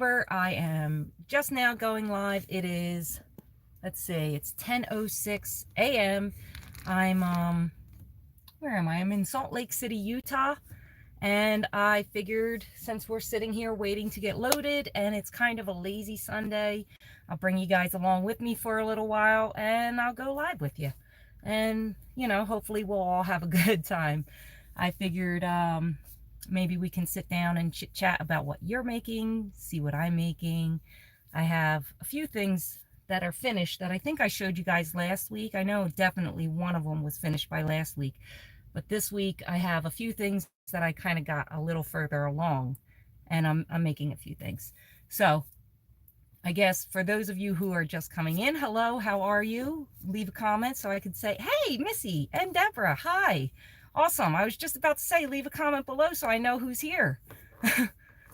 I am just now going live. It is, let's see, it's 10:06 a.m. I'm where am I? I'm in Salt Lake City, Utah. And I figured since we're sitting here waiting to get loaded and it's kind of a lazy Sunday, I'll bring you guys along with me for a little while and I'll go live with you. And, hopefully we'll all have a good time. I figured maybe we can sit down and chit chat about what you're making, see what I'm making. I have a few things that are finished that I think I showed you guys last week. I know definitely one of them was finished by last week. But this week I have a few things that I kind of got a little further along, and I'm making a few things. So I guess for those of you who are just coming in, hello, how are you? Leave a comment so I could say, hey, Missy and Deborah, hi. Awesome. I was just about to say, leave a comment below so I know who's here.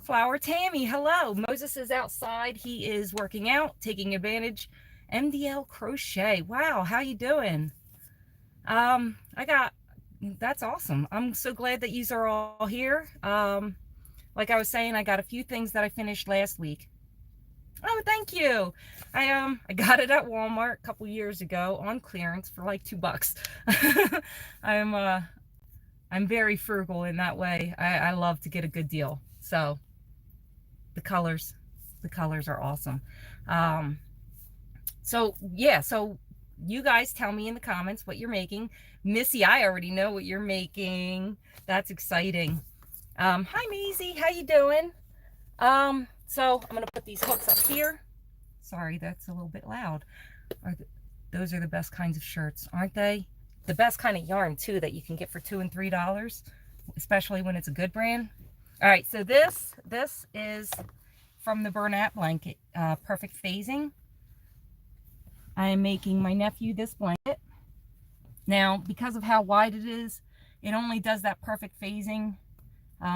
Flower Tammy, hello. Moses is outside. He is working out, taking advantage. MDL Crochet. Wow, how you doing? That's awesome. I'm so glad that you are all here. Like I was saying, I got a few things that I finished last week. Oh, thank you. I got it at Walmart a couple years ago on clearance for like $2. I'm very frugal in that way. I love to get a good deal. So the colors are awesome. So yeah, so you guys tell me in the comments what you're making. Missy, I already know what you're making. That's exciting. Hi Maisie, how you doing? So I'm gonna put these hooks up here. Sorry, that's a little bit loud. Those are the best kinds of shirts, aren't they? The best kind of yarn too that you can get for $2 and $3, especially when it's a good brand. All right, so this is from the Bernat blanket, Perfect Phasing. I am making my nephew this blanket. Now, because of how wide it is, it only does that perfect phasing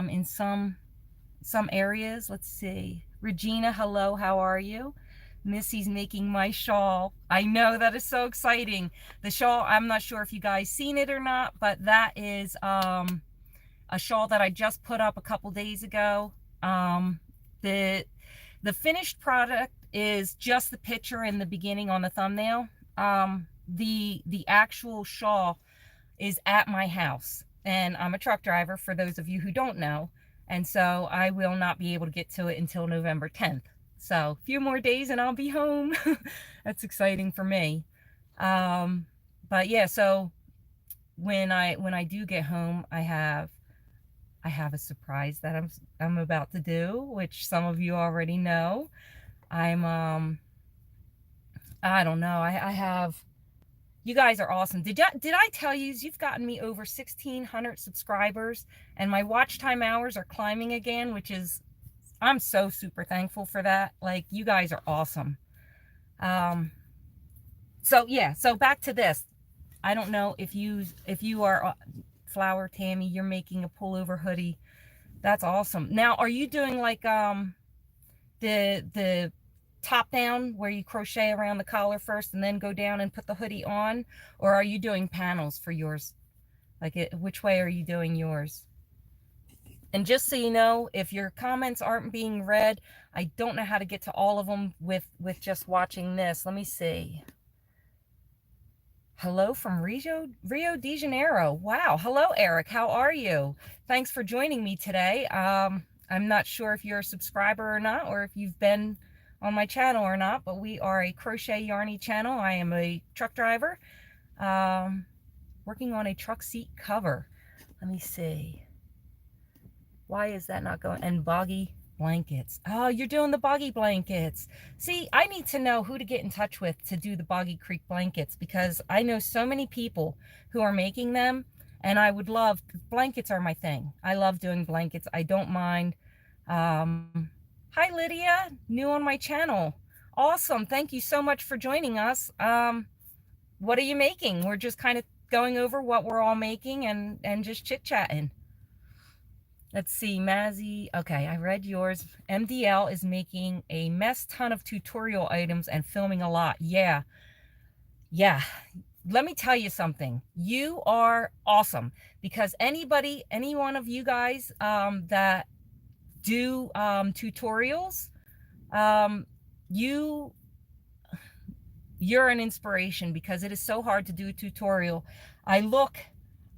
in some areas. Let's see. Regina, hello, how are you? Missy's making my shawl. I know, that is so exciting. The shawl, I'm not sure if you guys seen it or not, but that is a shawl that I just put up a couple days ago. The finished product is just the picture in the beginning on the thumbnail. The actual shawl is at my house, and I'm a truck driver, for those of you who don't know, and so I will not be able to get to it until November 10th. So a few more days and I'll be home. That's exciting for me. But yeah, so when I do get home, I have a surprise that I'm about to do, which some of you already know. I don't know. I have, you guys are awesome. Did I tell you you've gotten me over 1,600 subscribers and my watch time hours are climbing again, which is, I'm so super thankful for that. Like, you guys are awesome. So yeah, so back to this. I don't know if you are Flower Tammy, you're making a pullover hoodie. That's awesome. Now, are you doing like the top down where you crochet around the collar first and then go down and put the hoodie on, or are you doing panels for yours? Like, which way are you doing yours? And just so you know, if your comments aren't being read, I don't know how to get to all of them with just watching this. Let me see. Hello from Rio de Janeiro. Wow. Hello, Eric. How are you? Thanks for joining me today. I'm not sure if you're a subscriber or not, or if you've been on my channel or not, but we are a crochet yarny channel. I am a truck driver, working on a truck seat cover. Let me see. Why is that not going? And boggy blankets. Oh, you're doing the boggy blankets. See, I need to know who to get in touch with to do the Boggy Creek blankets, because I know so many people who are making them, and I would love, blankets are my thing. I love doing blankets. I don't mind. Hi, Lydia, new on my channel. Awesome. Thank you so much for joining us. What are you making? We're just kind of going over what we're all making and just chit-chatting. Let's see, Mazzy. Okay, I read yours. MDL is making a mess ton of tutorial items and filming a lot. Yeah. Let me tell you something. You are awesome, because any one of you guys that do tutorials, you you're an inspiration, because it is so hard to do a tutorial. I look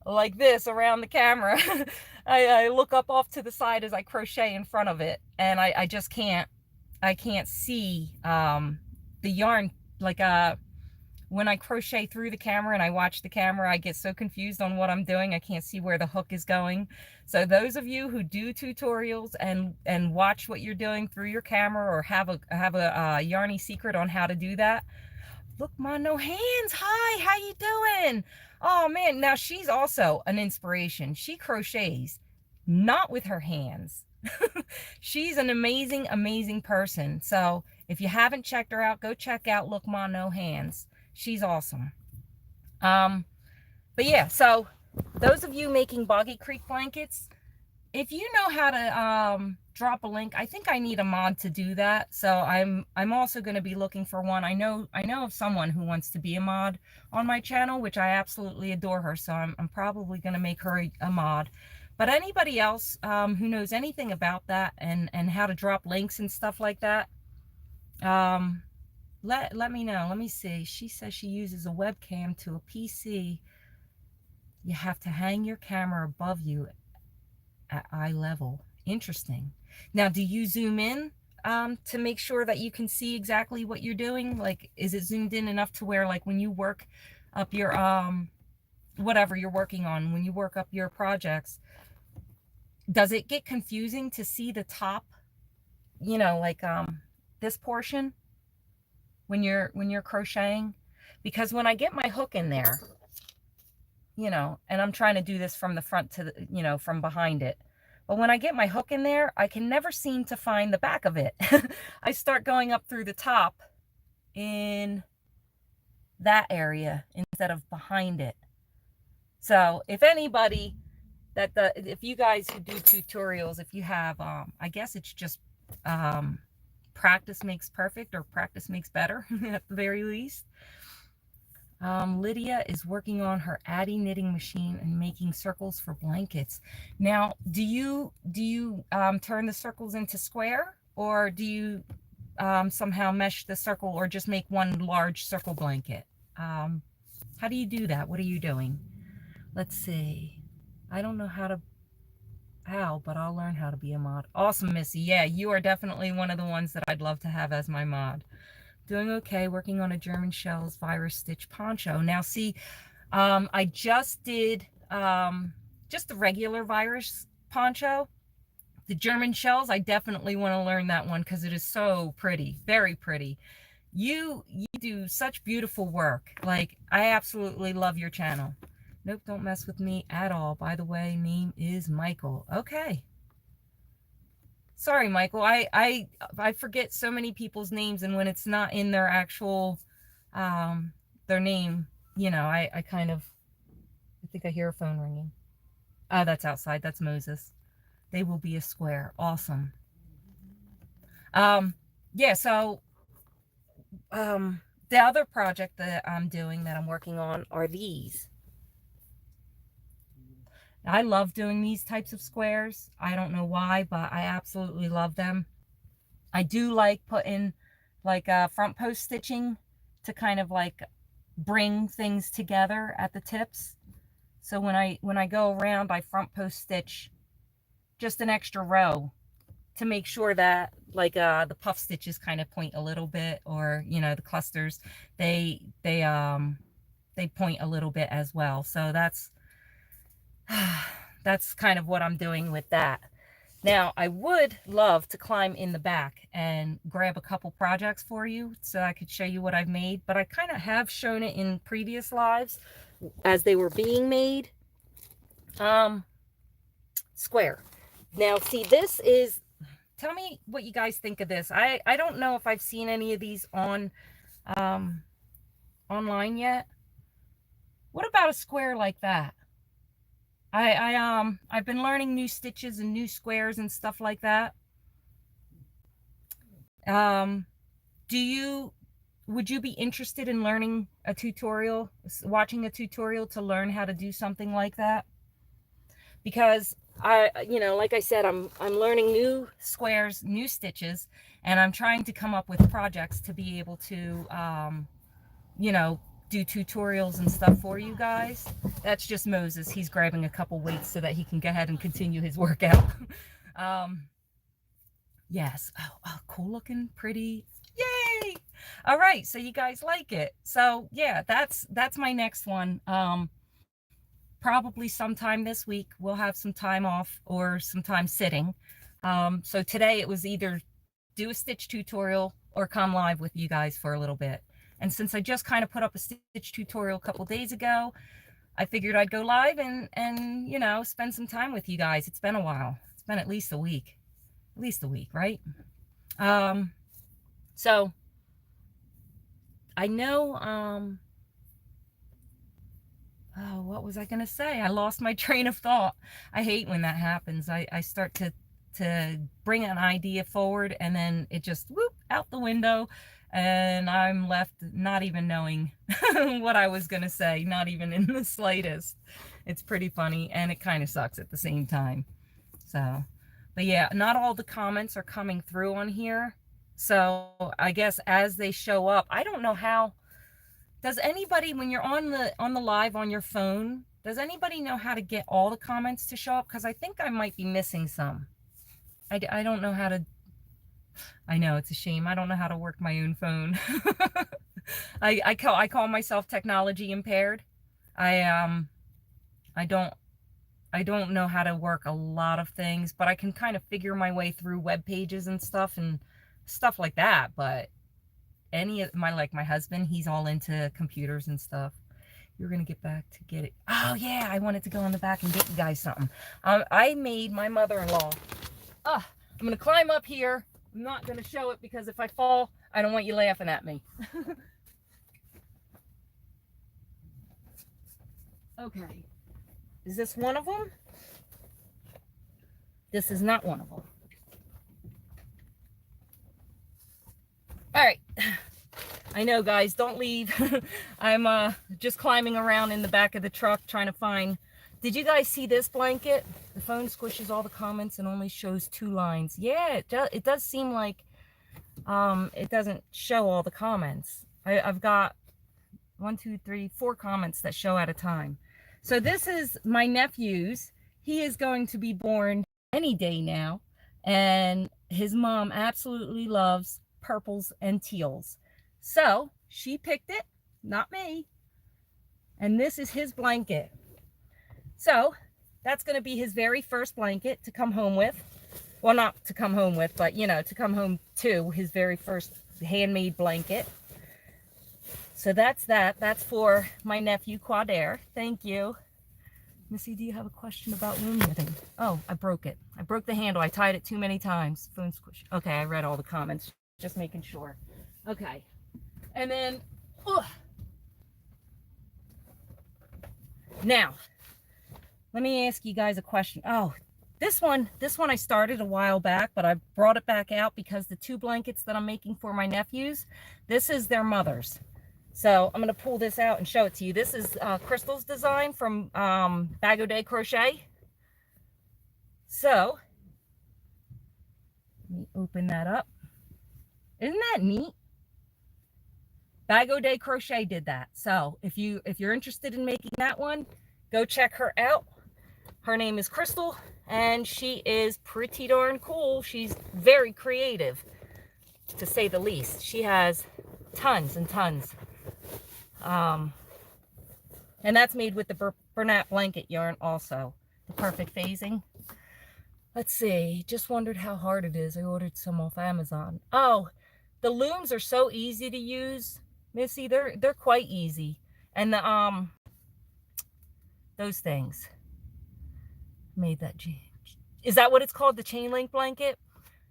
like this around the camera. I look up off to the side as I crochet in front of it, and I just can't, I can't see the yarn. Like when I crochet through the camera and I watch the camera, I get so confused on what I'm doing. I can't see where the hook is going. So those of you who do tutorials and watch what you're doing through your camera, or have a yarny secret on how to do that, look, Ma No Hands, hi, how you doing? Oh man, now she's also an inspiration. She crochets, not with her hands. She's an amazing, amazing person. So if you haven't checked her out, go check out Look Ma No Hands. She's awesome. But yeah, so those of you making Boggy Creek blankets, if you know how to drop a link, I think I need a mod to do that. So I'm also going to be looking for one. I know of someone who wants to be a mod on my channel, which I absolutely adore her. So I'm probably going to make her a mod. But anybody else who knows anything about that and how to drop links and stuff like that, let me know. Let me see. She says she uses a webcam to a PC. You have to hang your camera above you at eye level. Interesting. Now, do you zoom in to make sure that you can see exactly what you're doing? Like, is it zoomed in enough to where, like, when you work up your whatever you're working on, when you work up your projects, does it get confusing to see the top, you know, like this portion when you're crocheting? Because when I get my hook in there, you know, and I'm trying to do this from the front to the, you know, from behind it, but when I get my hook in there, I can never seem to find the back of it. I start going up through the top in that area instead of behind it. So if anybody if you guys who do tutorials, if you have I guess it's just practice makes perfect, or practice makes better at the very least. Lydia is working on her Addy knitting machine and making circles for blankets. Now, do you turn the circles into square, or do you somehow mesh the circle, or just make one large circle blanket? How do you do that? What are you doing? Let's see. I don't know how, but I'll learn how to be a mod. Awesome, Missy. Yeah, you are definitely one of the ones that I'd love to have as my mod. Doing okay, working on a German Shells virus stitch poncho. Now see, I just did just the regular virus poncho. The German Shells, I definitely want to learn that one because it is so pretty, very pretty. You do such beautiful work. Like, I absolutely love your channel. Nope, don't mess with me at all. By the way, name is Michael. Okay. Sorry, Michael. I forget so many people's names, and when it's not in their actual their name, you know, I kind of, I think I hear a phone ringing. Oh, that's outside. That's Moses. They will be a square. Awesome. Yeah, so the other project that I'm doing, that I'm working on, are these. I love doing these types of squares. I don't know why, but I absolutely love them. I do like putting like front post stitching to kind of like bring things together at the tips. So when I go around, I front post stitch just an extra row to make sure that like the puff stitches kind of point a little bit, or you know, the clusters, they point a little bit as well. So that's kind of what I'm doing with that. Now, I would love to climb in the back and grab a couple projects for you so I could show you what I've made, but I kind of have shown it in previous lives as they were being made. Square. Now, see, this is, tell me what you guys think of this. I don't know if I've seen any of these on online yet. What about a square like that? I've been learning new stitches and new squares and stuff like that. Would you be interested in learning a tutorial, watching a tutorial to learn how to do something like that? Because you know, like I said, I'm learning new squares, new stitches, and I'm trying to come up with projects to be able to, you know, do tutorials and stuff for you guys. That's just Moses. He's grabbing a couple weights so that he can go ahead and continue his workout. um, yes. Oh, cool looking, pretty. Yay! All right, so you guys like it. So yeah, that's my next one. Probably sometime this week we'll have some time off or some time sitting. So today it was either do a stitch tutorial or come live with you guys for a little bit. And since I just kind of put up a stitch tutorial a couple days ago, I figured I'd go live and you know, spend some time with you guys. It's been a while. It's been at least a week, right? So I know, oh, what was I going to say? I lost my train of thought. I hate when that happens. I start to bring an idea forward and then it just whoop out the window and I'm left not even knowing what I was going to say, not even in the slightest. It's pretty funny and it kind of sucks at the same time. So, but yeah, not all the comments are coming through on here. So I guess as they show up, I don't know how. Does anybody, when you're on the live on your phone, does anybody know how to get all the comments to show up? Because I think I might be missing some. I don't know how to. I know, it's a shame. I don't know how to work my own phone. I call myself technology impaired. I don't know how to work a lot of things, but I can kind of figure my way through web pages and stuff like that. But any of my, like my husband, he's all into computers and stuff. You're gonna get back to get it. Oh yeah, I wanted to go in the back and get you guys something. I made my mother-in-law. I'm gonna climb up here. I'm not gonna show it because if I fall, I don't want you laughing at me. Okay, is this one of them? This is not one of them. All right. I know, guys, don't leave. I'm just climbing around in the back of the truck trying to find. Did you guys see this blanket? The phone squishes all the comments and only shows 2 lines. Yeah, it does seem like it doesn't show all the comments. I've got 1, 2, 3, 4 comments that show at a time. So this is my nephew's. He is going to be born any day now, and his mom absolutely loves purples and teals. So she picked it, not me. And this is his blanket. So that's going to be his very first blanket to come home with. Well, not to come home with, but, you know, to come home to his very first handmade blanket. So that's that. That's for my nephew, Quadair. Thank you. Missy, do you have a question about loom knitting? Oh, I broke it. I broke the handle. I tied it too many times. Phone squish. Okay, I read all the comments. Just making sure. Okay. And then, now, let me ask you guys a question. Oh, this one I started a while back, but I brought it back out because the 2 blankets that I'm making for my nephews, this is their mother's. So I'm going to pull this out and show it to you. This is Crystal's design from Bag O' Day Crochet. So let me open that up. Isn't that neat? Bag O' Day Crochet did that. So if you're interested in making that one, go check her out. Her name is Crystal, and she is pretty darn cool. She's very creative, to say the least. She has tons and tons. And that's made with the Bernat blanket yarn also. The perfect phasing. Let's see. Just wondered how hard it is. I ordered some off Amazon. Oh, the looms are so easy to use, Missy. They're quite easy. And the those things made that. Is that what it's called? The chain link blanket?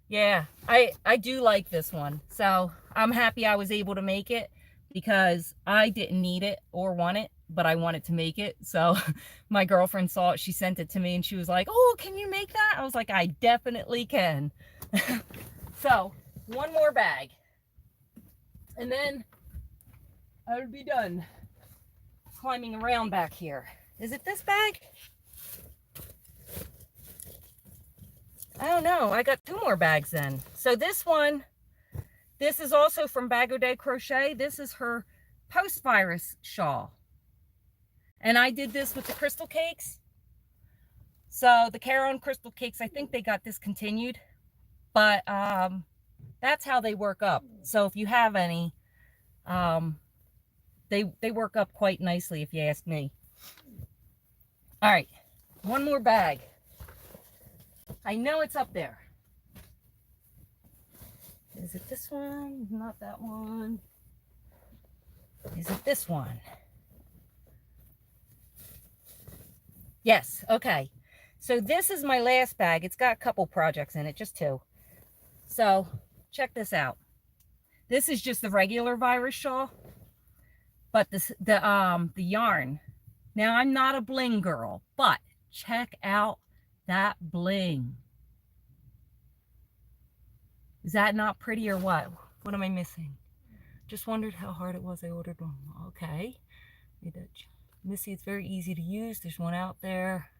Yeah, I do like this one. So I'm happy I was able to make it because I didn't need it or want it, but I wanted to make it. So my girlfriend saw it. She sent it to me and she was like, oh, can you make that? I was like, I definitely can. So one more bag and then I would be done climbing around back here. Is it this bag? I don't know. I got 2 more bags then. So this one, this is also from Bag O' Day Crochet. This is her post-virus shawl. And I did this with the crystal cakes. So the Caron crystal cakes, I think they got discontinued. But that's how they work up. So if you have any, they work up quite nicely if you ask me. All right, one more bag. I know it's up there. Is it this one? Not that one. Is it this one? Yes, okay. So this is my last bag. It's got a couple projects in it, just 2. So check this out. This is just the regular virus shawl, but the yarn. Now I'm not a bling girl, but check out that bling. Is that not pretty or what? What am I missing? Just wondered how hard it was. I ordered one. Okay. Missy, it's very easy to use. There's one out there.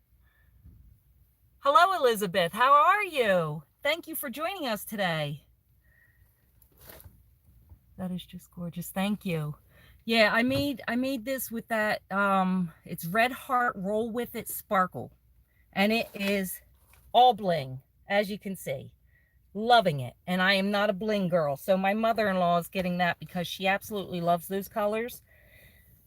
Hello, Elizabeth. How are you? Thank you for joining us today. That is just gorgeous. Thank you. Yeah, I made this with that, it's Red Heart Roll With It Sparkle. And it is all bling, as you can see. Loving it. And I am not a bling girl. So my mother-in-law is getting that because she absolutely loves those colors.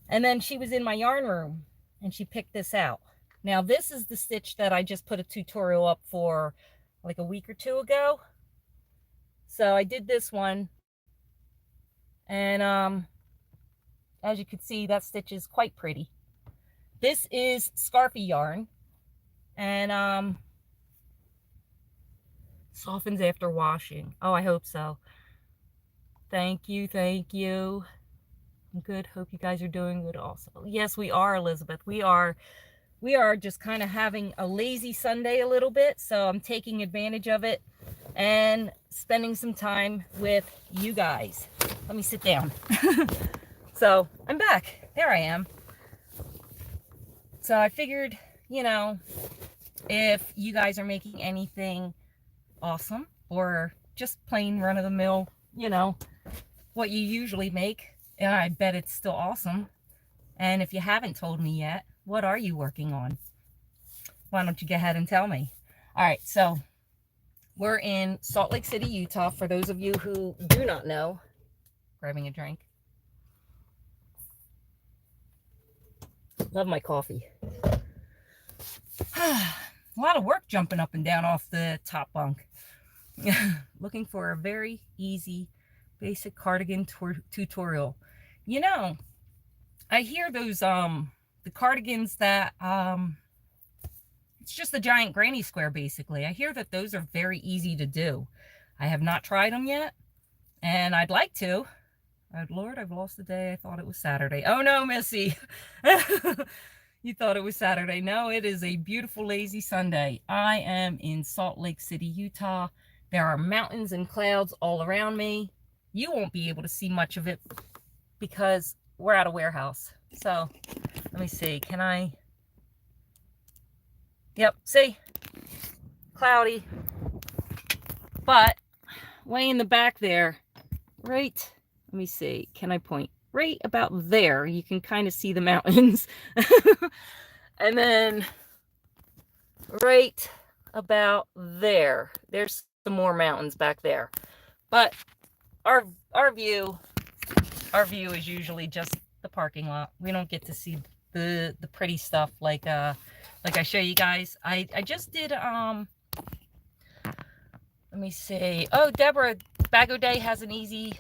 And then she was in my yarn room and she picked this out. Now this is the stitch that I just put a tutorial up for like a week or 2 ago. So I did this one. And as you can see, that stitch is quite pretty. This is Scarfy yarn. And softens after washing. Oh, I hope so. Thank you, thank you. I'm good. Hope you guys are doing good also. Yes, we are, Elizabeth. We are just kind of having a lazy Sunday a little bit, so I'm taking advantage of it and spending some time with you guys. Let me sit down. So I'm back. There I am. So I figured, you know, if you guys are making anything awesome or just plain run-of-the-mill, you know, what you usually make, and I bet it's still awesome. And if you haven't told me yet, what are you working on? Why don't you go ahead and tell me? All right, so we're in Salt Lake City, Utah. For those of you who do not know, grabbing a drink. Love my coffee. A lot of work jumping up and down off the top bunk. Looking for a very easy, basic cardigan tutorial. You know, I hear those, the cardigans that, it's just a giant granny square, basically. I hear that those are very easy to do. I have not tried them yet, and I'd like to. Oh, Lord, I've lost the day. I thought it was Saturday. Oh, no, Missy. You thought it was Saturday. No, it is a beautiful, lazy Sunday. I am in Salt Lake City, Utah. There are mountains and clouds all around me. You won't be able to see much of it because we're at a warehouse. So, let me see. Can I? Yep, see? Cloudy. But, way in the back there, right? Let me see. Can I point? Right about there, you can kind of see the mountains. And then right about there, there's some more mountains back there. But our view is usually just the parking lot. We don't get to see the pretty stuff like I show you guys. I just did let me see. Oh, Deborah, Bag O' Day has an easy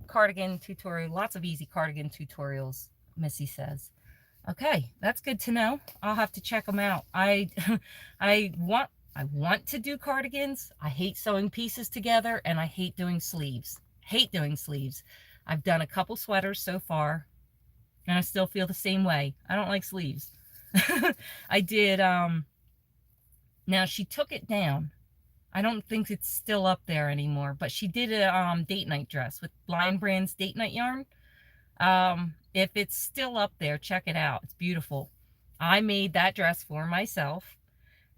cardigan tutorial. Lots of easy cardigan tutorials, Missy says. Okay, that's good to know. I'll have to check them out. I want to do cardigans. I hate sewing pieces together, and I hate doing sleeves. Hate doing sleeves. I've done a couple sweaters so far, and I still feel the same way. I don't like sleeves. I did, now she took it down. I don't think it's still up there anymore, but she did a date night dress with Lion Brand's date night yarn. If it's still up there, check it out. It's beautiful. I made that dress for myself,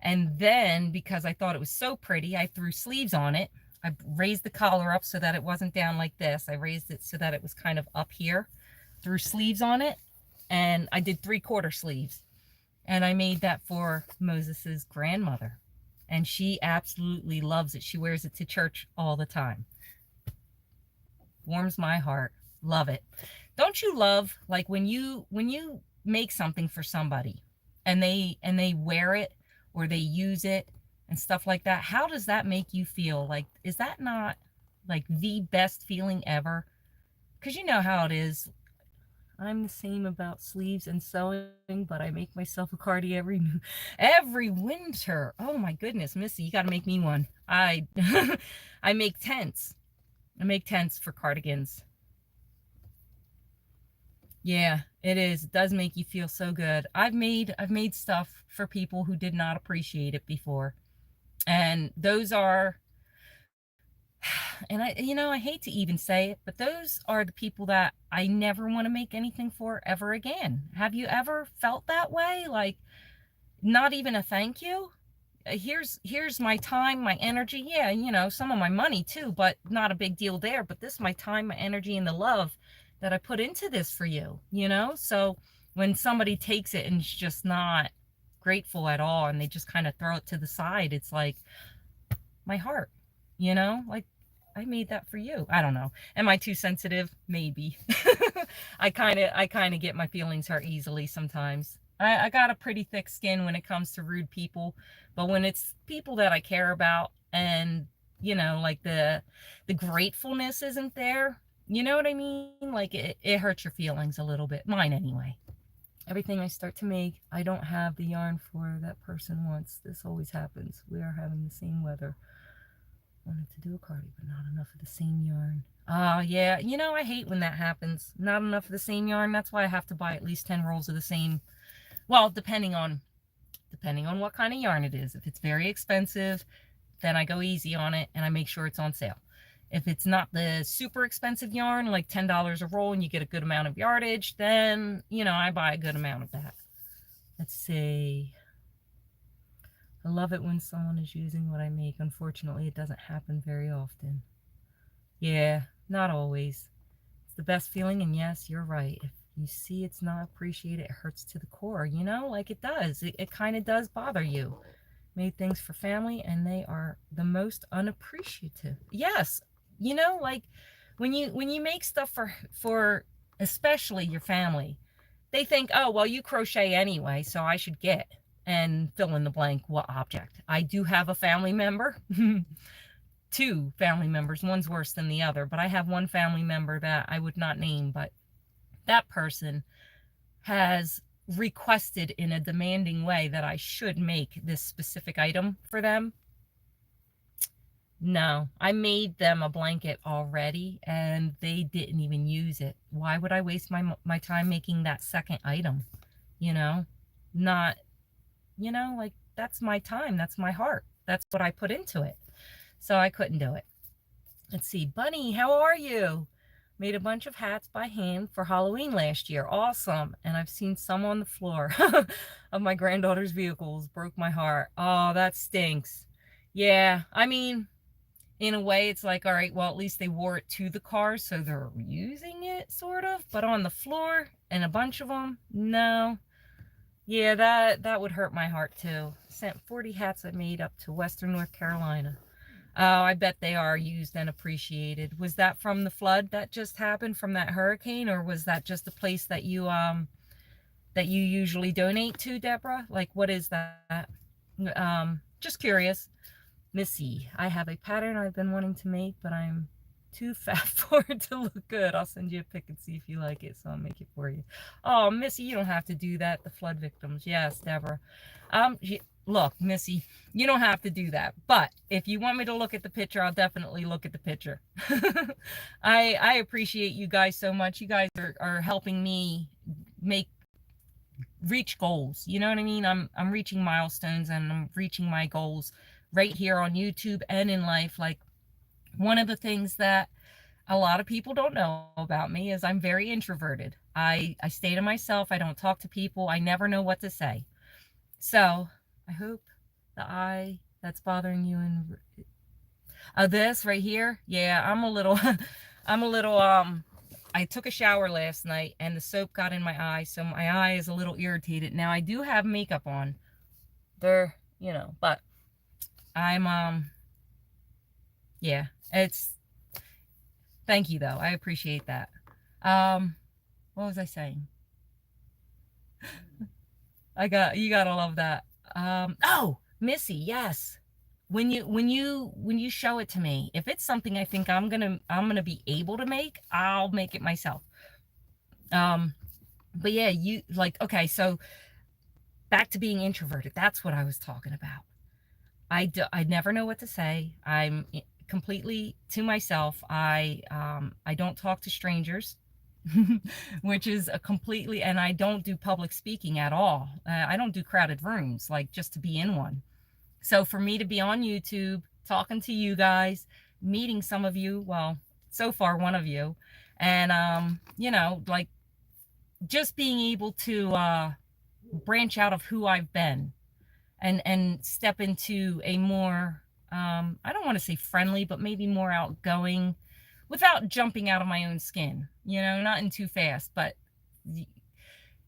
And then because I thought it was so pretty, I threw sleeves on it. I raised the collar up so that it wasn't down like this. I raised it so that it was kind of up here, threw sleeves on it, and I did 3/4 sleeves. And I made that for Moses's grandmother. And she absolutely loves it. She wears it to church all the time. Warms my heart. Love it. Don't you love, like, when you make something for somebody and they wear it or they use it and stuff like that? How does that make you feel? Like, is that not like the best feeling ever? Because you know how it is. I'm the same about sleeves and sewing, but I make myself a cardi every winter. Oh my goodness, Missy, you got to make me one. I I make tents. I make tents for cardigans. Yeah, it is. It does make you feel so good. I've made stuff for people who did not appreciate it before. And those are, and I hate to even say it, but those are the people that I never want to make anything for ever again. Have you ever felt that way? Like, not even a thank you? Here's my time, my energy. Yeah, some of my money too, but not a big deal there. But this is my time, my energy, and the love that I put into this for you. So when somebody takes it and it's just not grateful at all and they just kind of throw it to the side, it's like my heart, like, I made that for you. I don't know. Am I too sensitive? Maybe. I kind of get my feelings hurt easily sometimes. I got a pretty thick skin when it comes to rude people, but when it's people that I care about and like the gratefulness isn't there, you know what I mean? Like, it hurts your feelings a little bit. Mine anyway. Everything I start to make, I don't have the yarn for that person wants. This always happens. We are having the same weather. Wanted to do a cardi, but not enough of the same yarn. Oh, yeah. I hate when that happens. Not enough of the same yarn. That's why I have to buy at least 10 rolls of the same. Well, depending on what kind of yarn it is. If it's very expensive, then I go easy on it and I make sure it's on sale. If it's not the super expensive yarn, like $10 a roll and you get a good amount of yardage, then, I buy a good amount of that. Let's see. I love it when someone is using what I make. Unfortunately, it doesn't happen very often. Yeah, not always. It's the best feeling, and yes, you're right. If you see it's not appreciated, it hurts to the core, like it does. It kind of does bother you. Made things for family, and they are the most unappreciative. Yes, like when you make stuff for especially your family, they think, oh, well, you crochet anyway, so I should get, and fill in the blank what object. I do have a family member, two family members, one's worse than the other, but I have one family member that I would not name, but that person has requested in a demanding way that I should make this specific item for them. No, I made them a blanket already and they didn't even use it. Why would I waste my time making that second item? You know, not, like, that's my time, that's my heart. That's what I put into it. So I couldn't do it. Let's see, Bunny, how are you? Made a bunch of hats by hand for Halloween last year. Awesome. And I've seen some on the floor of my granddaughter's vehicles. Broke my heart. Oh, that stinks. Yeah, I mean, in a way, it's like, all right, well, at least they wore it to the car, so they're using it, sort of. But on the floor, and a bunch of them, no. Yeah, that would hurt my heart, too. Sent 40 hats I made up to Western North Carolina. Oh, I bet they are used and appreciated. Was that from the flood that just happened, from that hurricane, or was that just a place that you usually donate to, Deborah? Like, what is that? Just curious. Missy, I have a pattern I've been wanting to make, but I'm too fat for it to look good. I'll send you a pic and see if you like it, so I'll make it for you. Oh, Missy, you don't have to do that. The flood victims. Yes, Deborah. Look, Missy, you don't have to do that. But if you want me to look at the picture, I'll definitely look at the picture. I appreciate you guys so much. You guys are helping me reach goals. You know what I mean? I'm reaching milestones and I'm reaching my goals right here on YouTube and in life. Like, one of the things that a lot of people don't know about me is I'm very introverted. I stay to myself. I don't talk to people. I never know what to say. So I hope The eye that's bothering you and this right here. Yeah, I'm a little I'm a little I took a shower last night and the soap got in my eye, so my eye is a little irritated. Now I do have makeup on. There, you know, but I'm yeah, it's thank you though. I appreciate that. What was I saying? You gotta love that. Oh, Missy, yes. When you show it to me, if it's something I think I'm gonna be able to make, I'll make it myself. But yeah, you like okay, so back to being introverted. That's what I was talking about. I never know what to say. I'm completely to myself. I don't talk to strangers. Which is a completely, and I don't do public speaking at all. I don't do crowded rooms, like just to be in one. So for me to be on YouTube, talking to you guys, meeting some of you, well, so far one of you, and you know, like just being able to branch out of who I've been and step into a more I don't want to say friendly, but maybe more outgoing without jumping out of my own skin, you know, not in too fast, but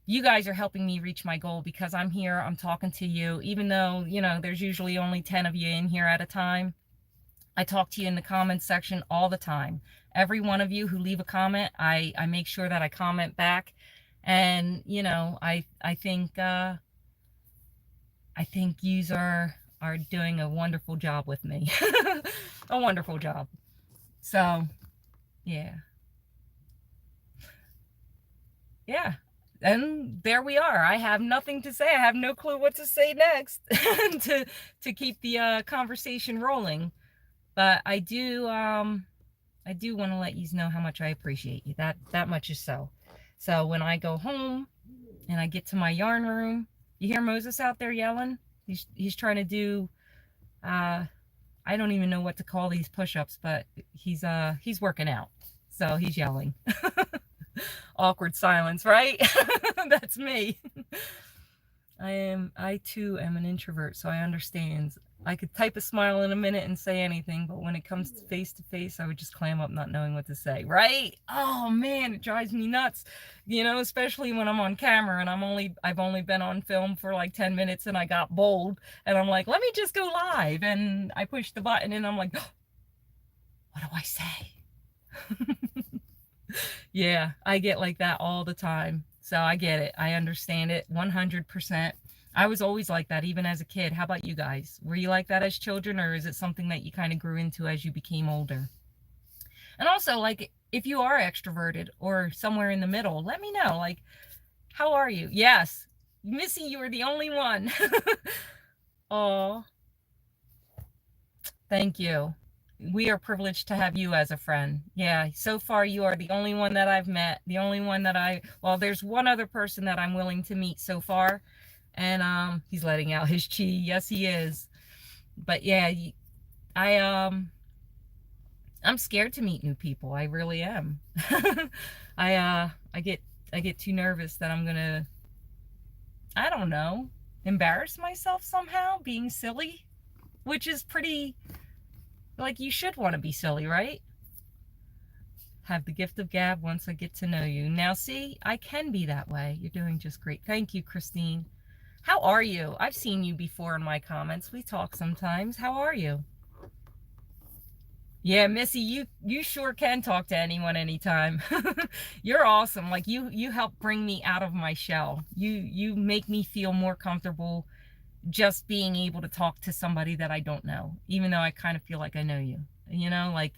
you guys are helping me reach my goal because I'm here, I'm talking to you, even though, you know, there's usually only 10 of you in here at a time. I talk to you in the comments section all the time. Every one of you who leave a comment, I make sure that I comment back. And, you know, I think yous are doing a wonderful job with me. A wonderful job. So, yeah. Yeah. And there we are. I have nothing to say. I have no clue what to say next to keep the conversation rolling. But I do want to let you know how much I appreciate you. That much is so. So when I go home and I get to my yarn room, you hear Moses out there yelling? He's trying to do I don't even know what to call these push-ups, but he's working out. So he's yelling. Awkward silence, right? That's me. I too am an introvert, so I understand. I could type a smile in a minute and say anything, but when it comes to face, I would just clam up not knowing what to say, right? Oh man, it drives me nuts. You know, especially when I'm on camera and I've only been on film for like 10 minutes and I got bold and I'm like, let me just go live. And I push the button and I'm like, oh, what do I say? Yeah, I get like that all the time. So I get it. I understand it 100%. I was always like that, even as a kid. How about you guys? Were you like that as children, or is it something that you kind of grew into as you became older? And also, like, if you are extroverted or somewhere in the middle, let me know. Like, how are you? Yes. Missy, you are the only one. Oh, thank you. We are privileged to have you as a friend. Yeah, so far you are the only one that I've met. The only one that well, there's one other person that I'm willing to meet so far. And he's letting out his chi. Yes, he is. But yeah, I'm scared to meet new people. I really am. I get too nervous that I'm gonna, I don't know, embarrass myself somehow being silly, which is pretty, like, you should want to be silly, right? Have the gift of gab once I get to know you. Now, see, I can be that way. You're doing just great. Thank you, Christine. How are you? I've seen you before in my comments. We talk sometimes. How are you? Yeah, Missy, you sure can talk to anyone anytime. You're awesome. Like, you help bring me out of my shell. You make me feel more comfortable just being able to talk to somebody that I don't know, even though I kind of feel like I know you. You know, like,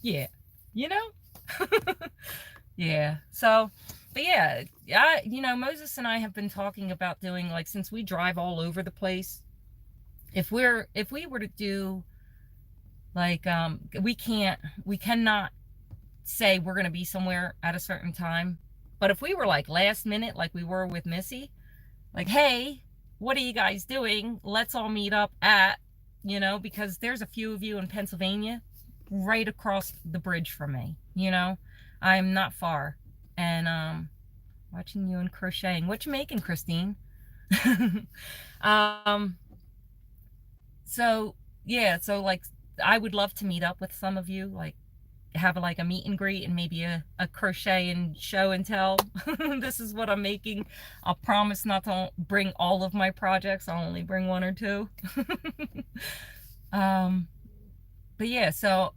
yeah, you know? Yeah. So, but yeah, you know, Moses and I have been talking about doing, like, since we drive all over the place, if we were to do, like, we cannot say we're going to be somewhere at a certain time. But if we were like last minute, like we were with Missy, like, hey, what are you guys doing? Let's all meet up at, you know, because there's a few of you in Pennsylvania right across the bridge from me, you know, I'm not far. And watching you and crocheting. What you making, Christine? So yeah, so like I would love to meet up with some of you, like have like a meet and greet and maybe a crochet and show and tell. This is what I'm making. I'll promise not to bring all of my projects. I'll only bring one or two. um but yeah, so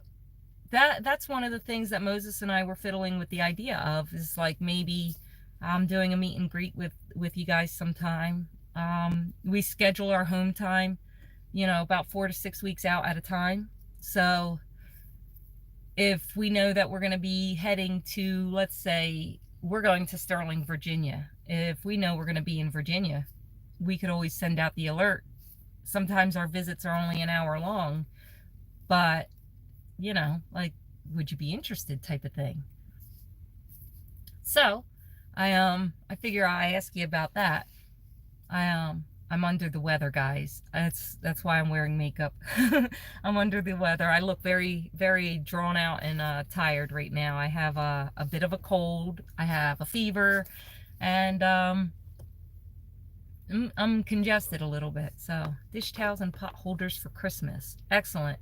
that's one of the things that Moses and I were fiddling with the idea of, is like maybe I'm doing a meet and greet with you guys sometime. We schedule our home time, you know, about 4 to 6 weeks out at a time. So if we know that we're going to be heading to, let's say we're going to Sterling, Virginia, if we know we're going to be in Virginia, we could always send out the alert. Sometimes our visits are only an hour long, but you know, like, would you be interested type of thing. So I figure I ask you about that. I'm under the weather, guys. That's why I'm wearing makeup. I'm under the weather. I look very, very drawn out and tired right now. I have a bit of a cold. I have a fever, and I'm congested a little bit. So dish towels and pot holders for Christmas. Excellent.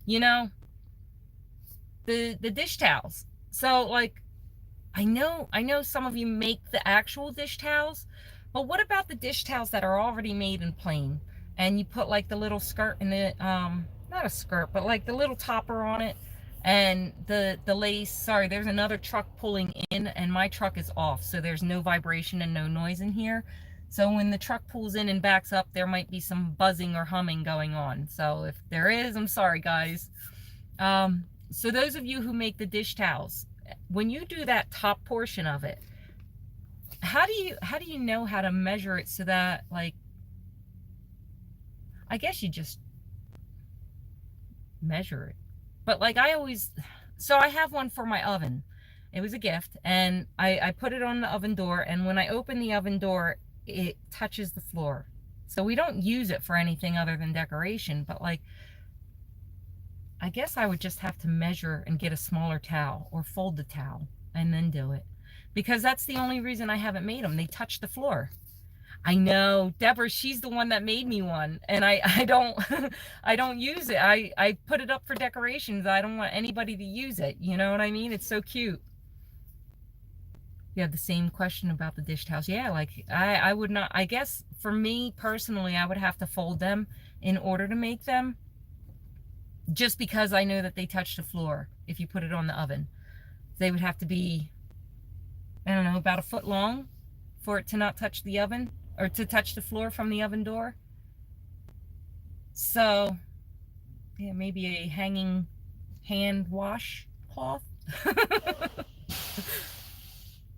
You know, the dish towels. So like, I know some of you make the actual dish towels, but what about the dish towels that are already made in plain, and you put like the little skirt in it, not a skirt, but like the little topper on it, and the lace. Sorry, there's another truck pulling in and my truck is off, so there's no vibration and no noise in here. So when the truck pulls in and backs up, there might be some buzzing or humming going on. So if there is, I'm sorry, guys. So those of you who make the dish towels, when you do that top portion of it, how do you know how to measure it so that, like, I guess you just measure it. But like so I have one for my oven. It was a gift, and I put it on the oven door, and when I open the oven door, it touches the floor. So we don't use it for anything other than decoration, but like, I guess I would just have to measure and get a smaller towel or fold the towel and then do it. Because that's the only reason I haven't made them. They touch the floor. I know, Deborah, she's the one that made me one, and I don't I don't use it. I put it up for decorations. I don't want anybody to use it. You know what I mean? It's so cute. You have the same question about the dish towels. Yeah, like I would not, I guess for me personally, I would have to fold them in order to make them, just because I know that they touch the floor if you put it on the oven. They would have to be, I don't know, about a foot long for it to not touch the oven, or to touch the floor from the oven door. So yeah, maybe a hanging hand wash cloth.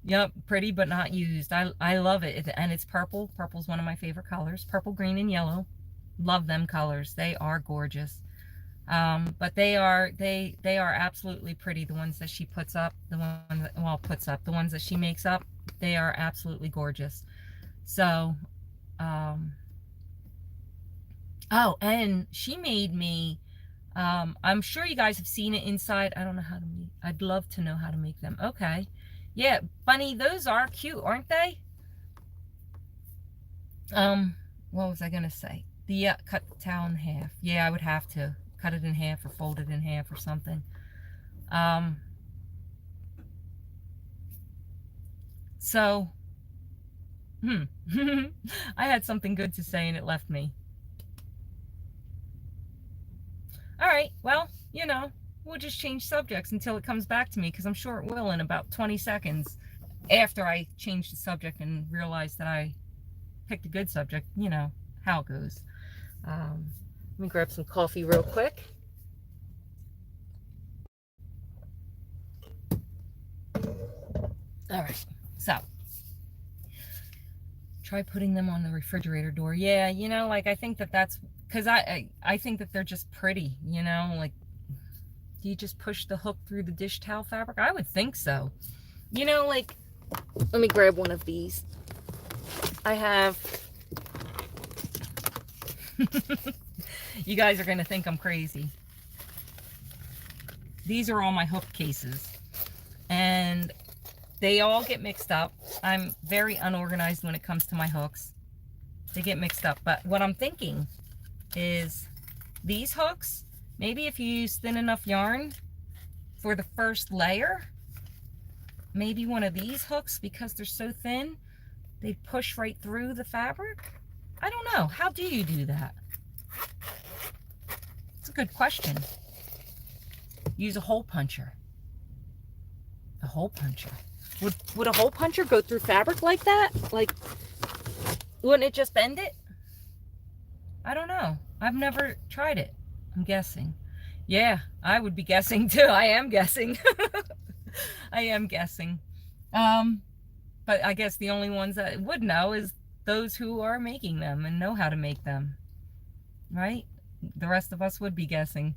Yep, pretty but not used. I love it. And it's purple. Purple's one of my favorite colors. Purple, green, and yellow. Love them colors. They are gorgeous. But they are absolutely pretty. The ones that she puts up, the ones that she makes up, they are absolutely gorgeous. So, oh, and she made me, I'm sure you guys have seen it inside. I don't know how to make, I'd love to know how to make them. Okay. Yeah, Bunny, those are cute, aren't they? What was I gonna say? Cut the towel in half. Yeah, I would have to cut it in half or fold it in half or something. So, I had something good to say and it left me. All right, well, you know, we'll just change subjects until it comes back to me, because I'm sure it will in about 20 seconds after I change the subject and realize that I picked a good subject. You know how it goes. Let me grab some coffee real quick. All right, so try putting them on the refrigerator door. Yeah, you know, like I think that's because I think that they're just pretty, you know, like, do you just push the hook through the dish towel fabric? I would think so. You know, like, let me grab one of these. I have, you guys are going to think I'm crazy. These are all my hook cases, and they all get mixed up. I'm very unorganized when it comes to my hooks. They get mixed up, but what I'm thinking is these hooks, maybe if you use thin enough yarn for the first layer, maybe one of these hooks, because they're so thin, they push right through the fabric. I don't know. How do you do that? It's a good question. Use a hole puncher. A hole puncher. Would a hole puncher go through fabric like that? Like, wouldn't it just bend it? I don't know. I've never tried it. I'm guessing. Yeah, I would be guessing too. I am guessing. I am guessing. But I guess the only ones that would know is those who are making them and know how to make them. Right? The rest of us would be guessing.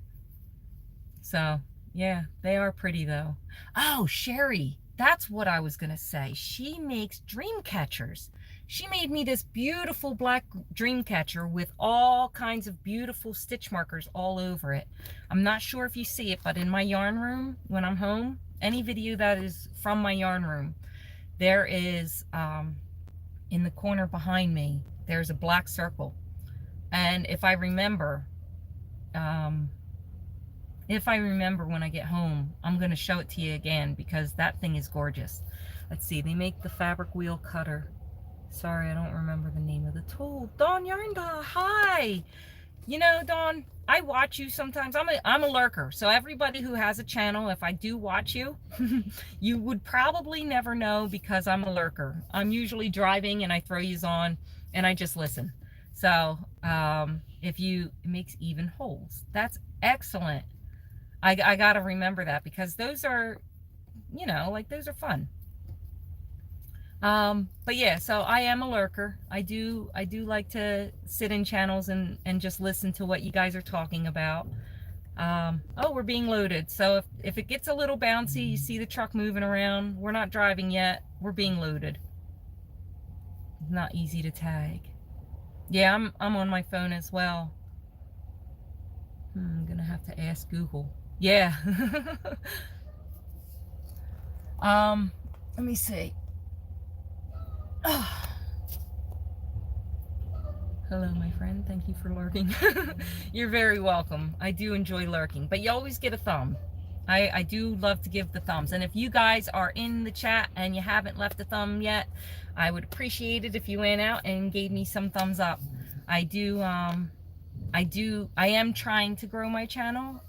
So, yeah, they are pretty though. Oh, Sherry. That's what I was going to say. She makes dream catchers. She made me this beautiful black dream catcher with all kinds of beautiful stitch markers all over it. I'm not sure if you see it, but in my yarn room, when I'm home, any video that is from my yarn room, there is, in the corner behind me, there's a black circle. And if I remember when I get home, I'm going to show it to you again because that thing is gorgeous. Let's see, they make the fabric wheel cutter. Sorry, I don't remember the name of the tool. Dawn Yarnda, hi! You know, Dawn, I watch you sometimes. I'm a lurker, so everybody who has a channel, if I do watch you, you would probably never know because I'm a lurker. I'm usually driving and I throw yous on and I just listen. So, it makes even holes. That's excellent. I gotta remember that because those are, you know, like those are fun. But yeah, so I am a lurker. I do like to sit in channels and just listen to what you guys are talking about. Oh, we're being loaded. So if it gets a little bouncy, you see the truck moving around, we're not driving yet, we're being loaded. Not easy to tag. Yeah, I'm on my phone as well. I'm gonna have to ask Google. Yeah. Let me see. Oh. Hello, my friend. Thank you for lurking. You're very welcome. I do enjoy lurking, but you always get a thumb. I do love to give the thumbs. And if you guys are in the chat and you haven't left a thumb yet, I would appreciate it if you went out and gave me some thumbs up. I am trying to grow my channel.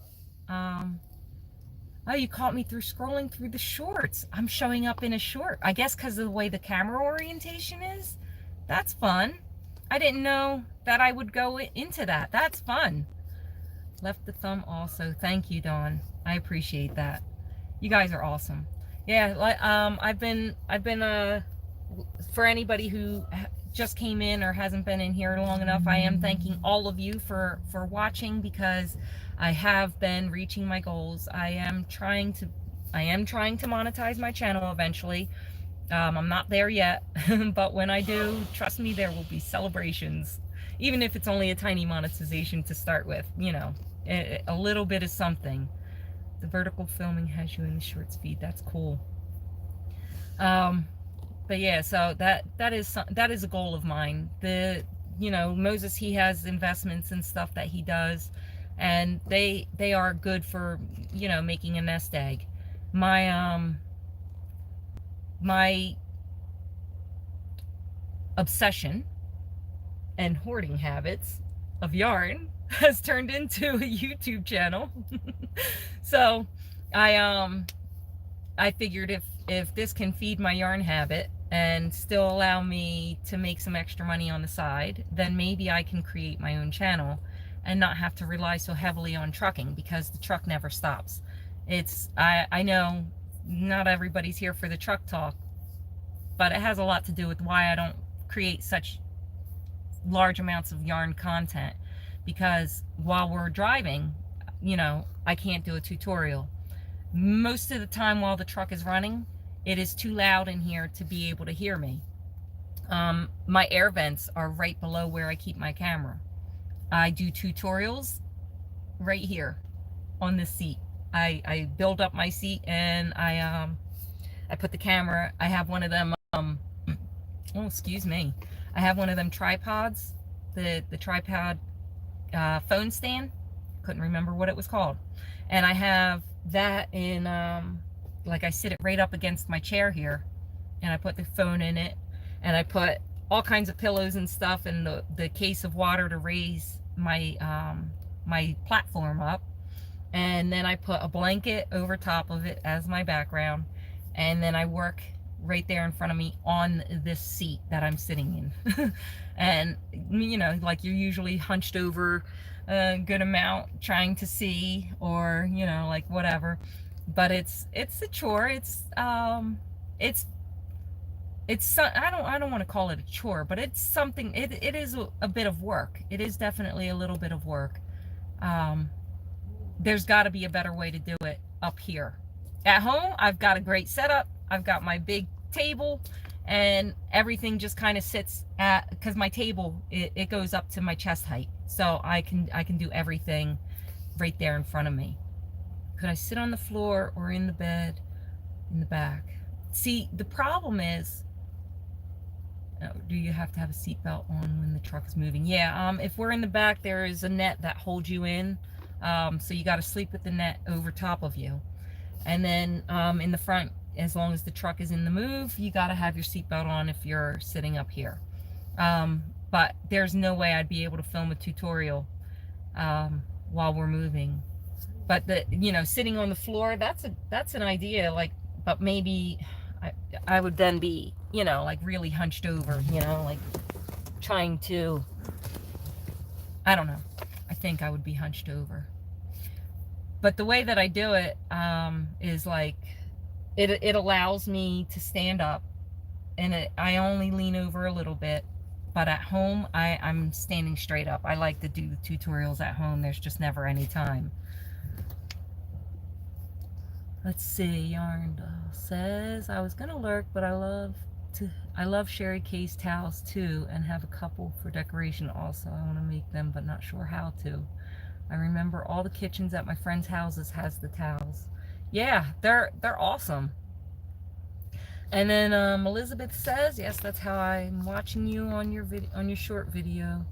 Oh, you caught me through scrolling through the shorts. I'm showing up in a short. I guess because of the way the camera orientation is. That's fun. I didn't know that I would go into that. That's fun. Left the thumb also. Thank you, Dawn. I appreciate that. You guys are awesome. Yeah, I've been for anybody who just came in or hasn't been in here long enough, I am thanking all of you for watching because I have been reaching my goals. I am trying to monetize my channel eventually. I'm not there yet, but when I do, trust me, there will be celebrations. Even if it's only a tiny monetization to start with, you know, a little bit of something. The vertical filming has you in the shorts feed. That's cool. But yeah, so that is a goal of mine. You know, Moses, he has investments and stuff that he does, and they are good for, you know, making a nest egg. My obsession and hoarding habits of yarn has turned into a YouTube channel. So I figured if this can feed my yarn habit and still allow me to make some extra money on the side, then maybe I can create my own channel and not have to rely so heavily on trucking, because the truck never stops. I know not everybody's here for the truck talk, but it has a lot to do with why I don't create such large amounts of yarn content, because while we're driving, you know, I can't do a tutorial. Most of the time while the truck is running, it is too loud in here to be able to hear me. My air vents are right below where I keep my camera. I do tutorials right here on this seat. I build up my seat and I put the camera. I have one of them, oh, excuse me. I have one of them tripods, the tripod phone stand. couldn't remember what it was called. And I have that in, like I sit it right up against my chair here, and I put the phone in it, and I put all kinds of pillows and stuff in the case of water to raise my, my platform up. And then I put a blanket over top of it as my background, and then I work right there in front of me on this seat that I'm sitting in. And you know, like you're usually hunched over a good amount trying to see, or you know, like whatever. But it's a chore. It's I don't want to call it a chore, but it's something. It is a bit of work. It is definitely a little bit of work. There's got to be a better way to do it up here. At home, I've got a great setup. I've got my big table, and everything just kind of sits at, because my table, it goes up to my chest height. So I can do everything right there in front of me. Could I sit on the floor or in the bed in the back? See, the problem is, do you have to have a seatbelt on when the truck is moving? Yeah, if we're in the back, there is a net that holds you in. So you got to sleep with the net over top of you. And then in the front, as long as the truck is in the move, you got to have your seatbelt on if you're sitting up here. But there's no way I'd be able to film a tutorial while we're moving. But you know, sitting on the floor, that's an idea. Like, but maybe I would then be, you know, like really hunched over, you know, like trying to, I don't know. I think I would be hunched over. But the way that I do it is like, it allows me to stand up, and I only lean over a little bit. But at home, I'm standing straight up. I like to do the tutorials at home. There's just never any time. Let's see, Yarndall says, I was gonna lurk, but I love Sherry Case towels too, and have a couple for decoration also. I want to make them, but not sure how to. I remember all the kitchens at my friends' houses has the towels. Yeah, they're awesome. And then Elizabeth says, yes, that's how I'm watching you on your short video.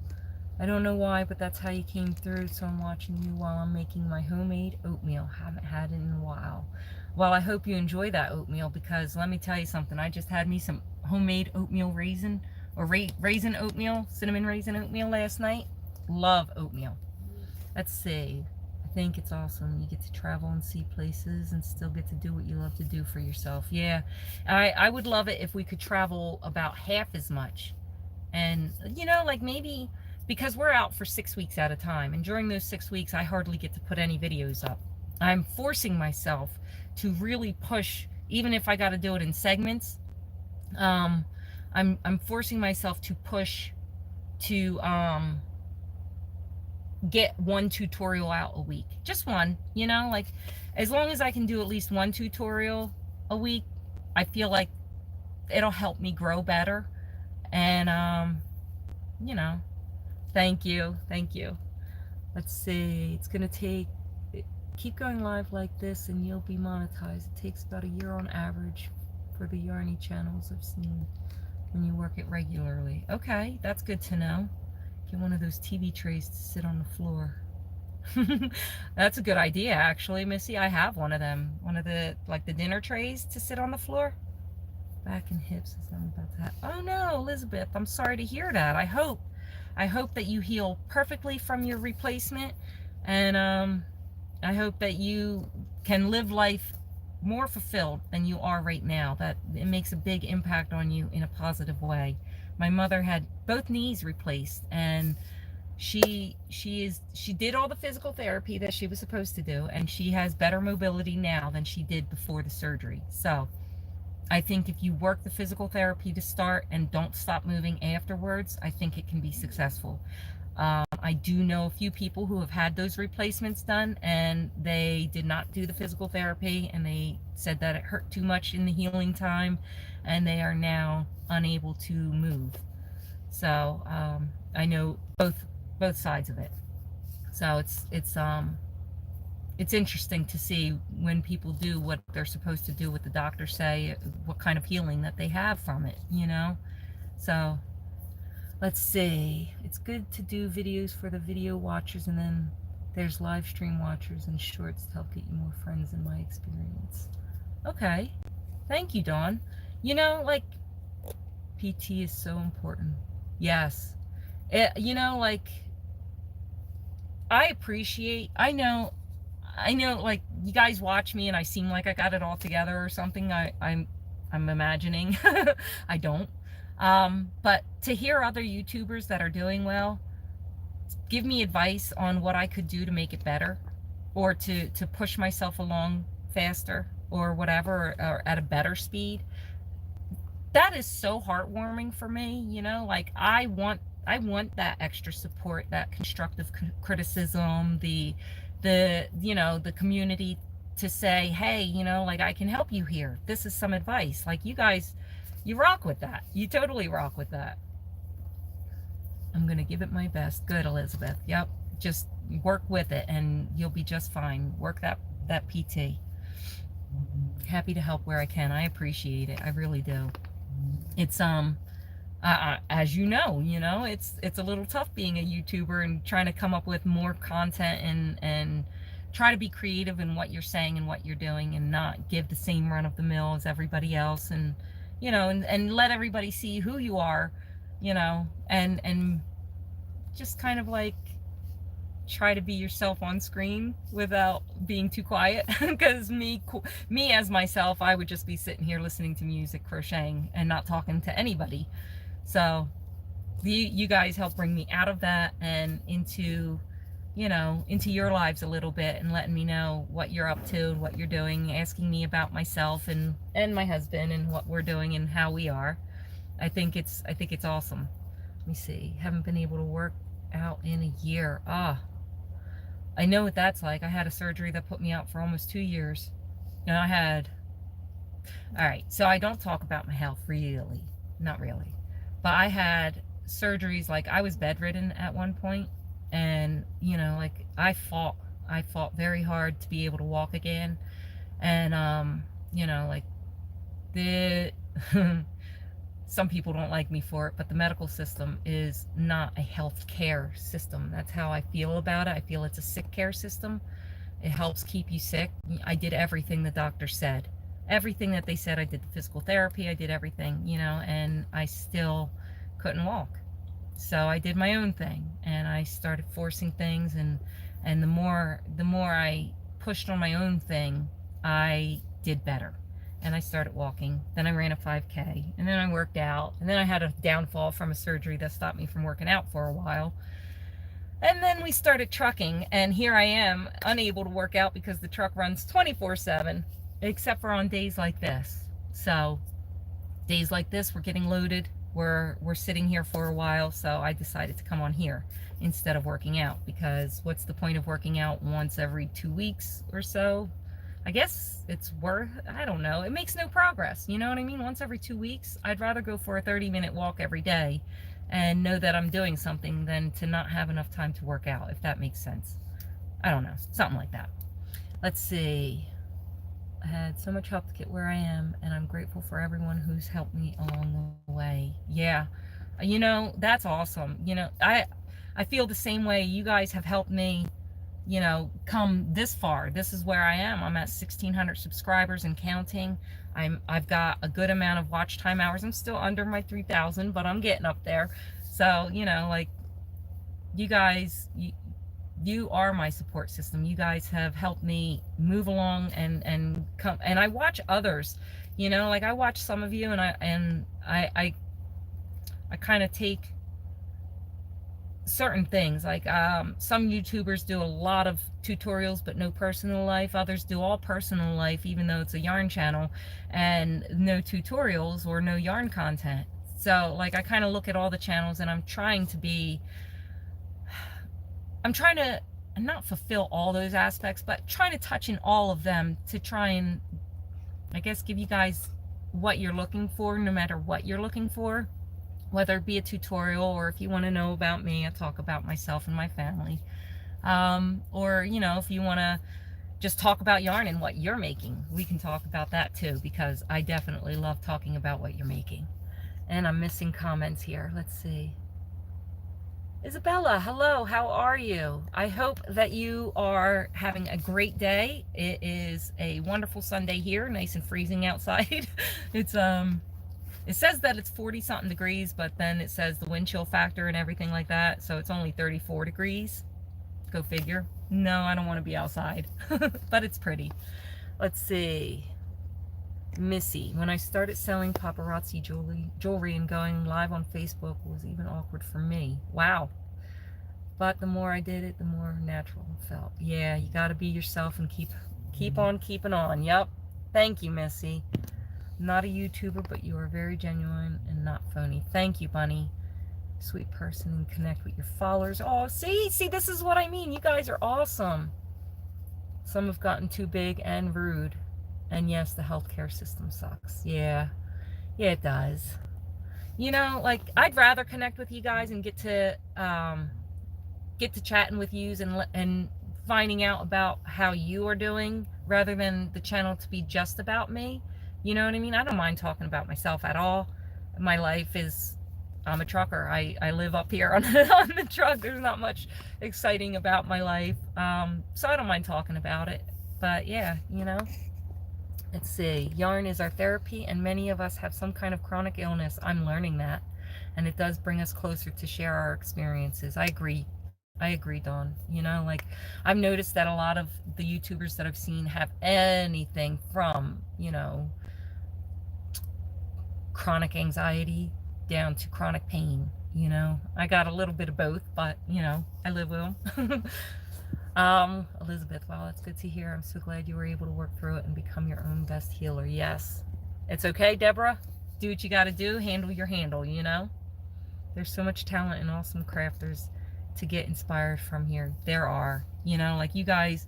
I don't know why, but that's how you came through, so I'm watching you while I'm making my homemade oatmeal. Haven't had it in a while. Well, I hope you enjoy that oatmeal, because let me tell you something. I just had me some homemade oatmeal raisin, or raisin oatmeal, cinnamon raisin oatmeal last night. Love oatmeal. Let's see. I think it's awesome. You get to travel and see places and still get to do what you love to do for yourself. Yeah, I would love it if we could travel about half as much. And, you know, like maybe, because we're out for 6 weeks at a time, and during those 6 weeks, I hardly get to put any videos up. I'm forcing myself to really push, even if I got to do it in segments. I'm forcing myself to push to get one tutorial out a week, just one, you know, like as long as I can do at least one tutorial a week, I feel like it'll help me grow better. And you know, thank you. Let's see, it's gonna take, keep going live like this and you'll be monetized. It takes about a year on average for the Yarny channels I've seen when you work it regularly. Okay, that's good to know. Get one of those TV trays to sit on the floor. That's a good idea, actually, Missy. I have one of them. One of the, like the dinner trays to sit on the floor. Back and hips is something about that. Oh no, Elizabeth, I'm sorry to hear that. I hope that you heal perfectly from your replacement, and I hope that you can live life more fulfilled than you are right now. That it makes a big impact on you in a positive way. My mother had both knees replaced, and she did all the physical therapy that she was supposed to do, and she has better mobility now than she did before the surgery. So I think if you work the physical therapy to start and don't stop moving afterwards, I think it can be successful. I do know a few people who have had those replacements done, and they did not do the physical therapy, and they said that it hurt too much in the healing time, and they are now unable to move. So I know both sides of it. So it's interesting to see when people do what they're supposed to do, what the doctors say, what kind of healing that they have from it, you know. So let's see, it's good to do videos for the video watchers, and then There's live stream watchers and shorts to help get you more friends in my experience. Okay. Thank you, Dawn. You know, like, PT is so important. Yes. You know, like, I appreciate, I know, like, you guys watch me and I seem like I got it all together or something. I'm imagining. I don't. But to hear other YouTubers that are doing well, give me advice on what I could do to make it better, or to push myself along faster, or whatever, or at a better speed. That is so heartwarming for me, you know, like I want that extra support, that constructive criticism, you know, the community to say, hey, you know, like, I can help you here. This is some advice. Like, you guys, you rock with that. You totally rock with that. I'm going to give it my best. Good, Elizabeth. Yep. Just work with it and you'll be just fine. Work that PT. Happy to help where I can. I appreciate it. I really do. It's, as you know, it's a little tough being a YouTuber and trying to come up with more content and try to be creative in what you're saying and what you're doing, and not give the same run of the mill as everybody else, and, you know, and let everybody see who you are, you know, and just kind of like try to be yourself on screen without being too quiet. Because me as myself, I would just be sitting here listening to music, crocheting, and not talking to anybody. So you guys help bring me out of that and into, you know, into your lives a little bit, and letting me know what you're up to and what you're doing, asking me about myself and my husband and what we're doing and how we are. I think it's awesome. Let me see. Haven't been able to work out in a year. I know what that's like. I had a surgery that put me out for almost 2 years. And all right, so I don't talk about my health really, not really. But I had surgeries, like I was bedridden at one point, and, you know, like I fought very hard to be able to walk again. And, you know, like some people don't like me for it, but the medical system is not a health care system. That's how I feel about it. I feel it's a sick care system. It helps keep you sick. I did everything the doctor said. Everything that they said. I did the physical therapy. I did everything, you know, and I still couldn't walk. So I did my own thing, and I started forcing things, and the more I pushed on my own thing, I did better. And I started walking. Then I ran a 5K, and then I worked out, and then I had a downfall from a surgery that stopped me from working out for a while. And then we started trucking, and here I am, unable to work out because the truck runs 24/7, except for on days like this. So days like this, we're getting loaded, we're sitting here for a while, so I decided to come on here instead of working out, because what's the point of working out once every 2 weeks or so? I guess it's worth, I don't know, it makes no progress, you know what I mean? Once every 2 weeks, I'd rather go for a 30-minute walk every day and know that I'm doing something than to not have enough time to work out, if that makes sense. I don't know, something like that. Let's see. I had so much help to get where I am, and I'm grateful for everyone who's helped me along the way. Yeah, you know, that's awesome. You know, I feel the same way. You guys have helped me, you know, come this far. This is where I am. I'm at 1,600 subscribers and counting. I've got a good amount of watch time hours. I'm still under my 3,000, but I'm getting up there. So, you know, like, you guys, you are my support system. You guys have helped me move along and come. And I watch others, you know, like I watch some of you, and I kind of take certain things, like some YouTubers do a lot of tutorials but no personal life. Others do all personal life, even though it's a yarn channel, and no tutorials or no yarn content. So, like, I kind of look at all the channels, and I'm trying to not fulfill all those aspects, but trying to touch in all of them to try and, I guess, give you guys what you're looking for, no matter what you're looking for. Whether it be a tutorial, or if you want to know about me, I talk about myself and my family. Or, you know, if you want to just talk about yarn and what you're making, we can talk about that too, because I definitely love talking about what you're making. And I'm missing comments here. Let's see. Isabella, hello, how are you? I hope that you are having a great day. It is a wonderful Sunday here, nice and freezing outside. It's it says that it's 40 something degrees, but then it says the wind chill factor and everything like that, so it's only 34 degrees. Go figure. No, I don't want to be outside, but it's pretty. Let's see. Missy, when I started selling paparazzi jewelry and going live on Facebook was even awkward for me. Wow. But the more I did it, the more natural it felt. Yeah, you got to be yourself and keep on keeping on. Yep. Thank you, Missy. Not a YouTuber, but you are very genuine and not phony. Thank you, Bunny. Sweet person and connect with your followers. Oh, see, this is what I mean. You guys are awesome. Some have gotten too big and rude. And yes, the healthcare system sucks. Yeah, it does. You know, like, I'd rather connect with you guys and get to chatting with yous and finding out about how you are doing rather than the channel to be just about me. You know what I mean? I don't mind talking about myself at all. My life is, I'm a trucker. I live up here on the truck. There's not much exciting about my life. So I don't mind talking about it. But yeah, you know. Let's see. Yarn is our therapy, and many of us have some kind of chronic illness. I'm learning that. And it does bring us closer to share our experiences. I agree, Dawn. You know, like, I've noticed that a lot of the YouTubers that I've seen have anything from, you know, chronic anxiety down to chronic pain. You know, I got a little bit of both, but, you know, I live with them. Elizabeth, wow, that's good to hear. I'm so glad you were able to work through it and become your own best healer. Yes. It's okay, Deborah. Do what you got to do. Handle your handle, you know? There's so much talent and awesome crafters to get inspired from here. There are, you know, like you guys,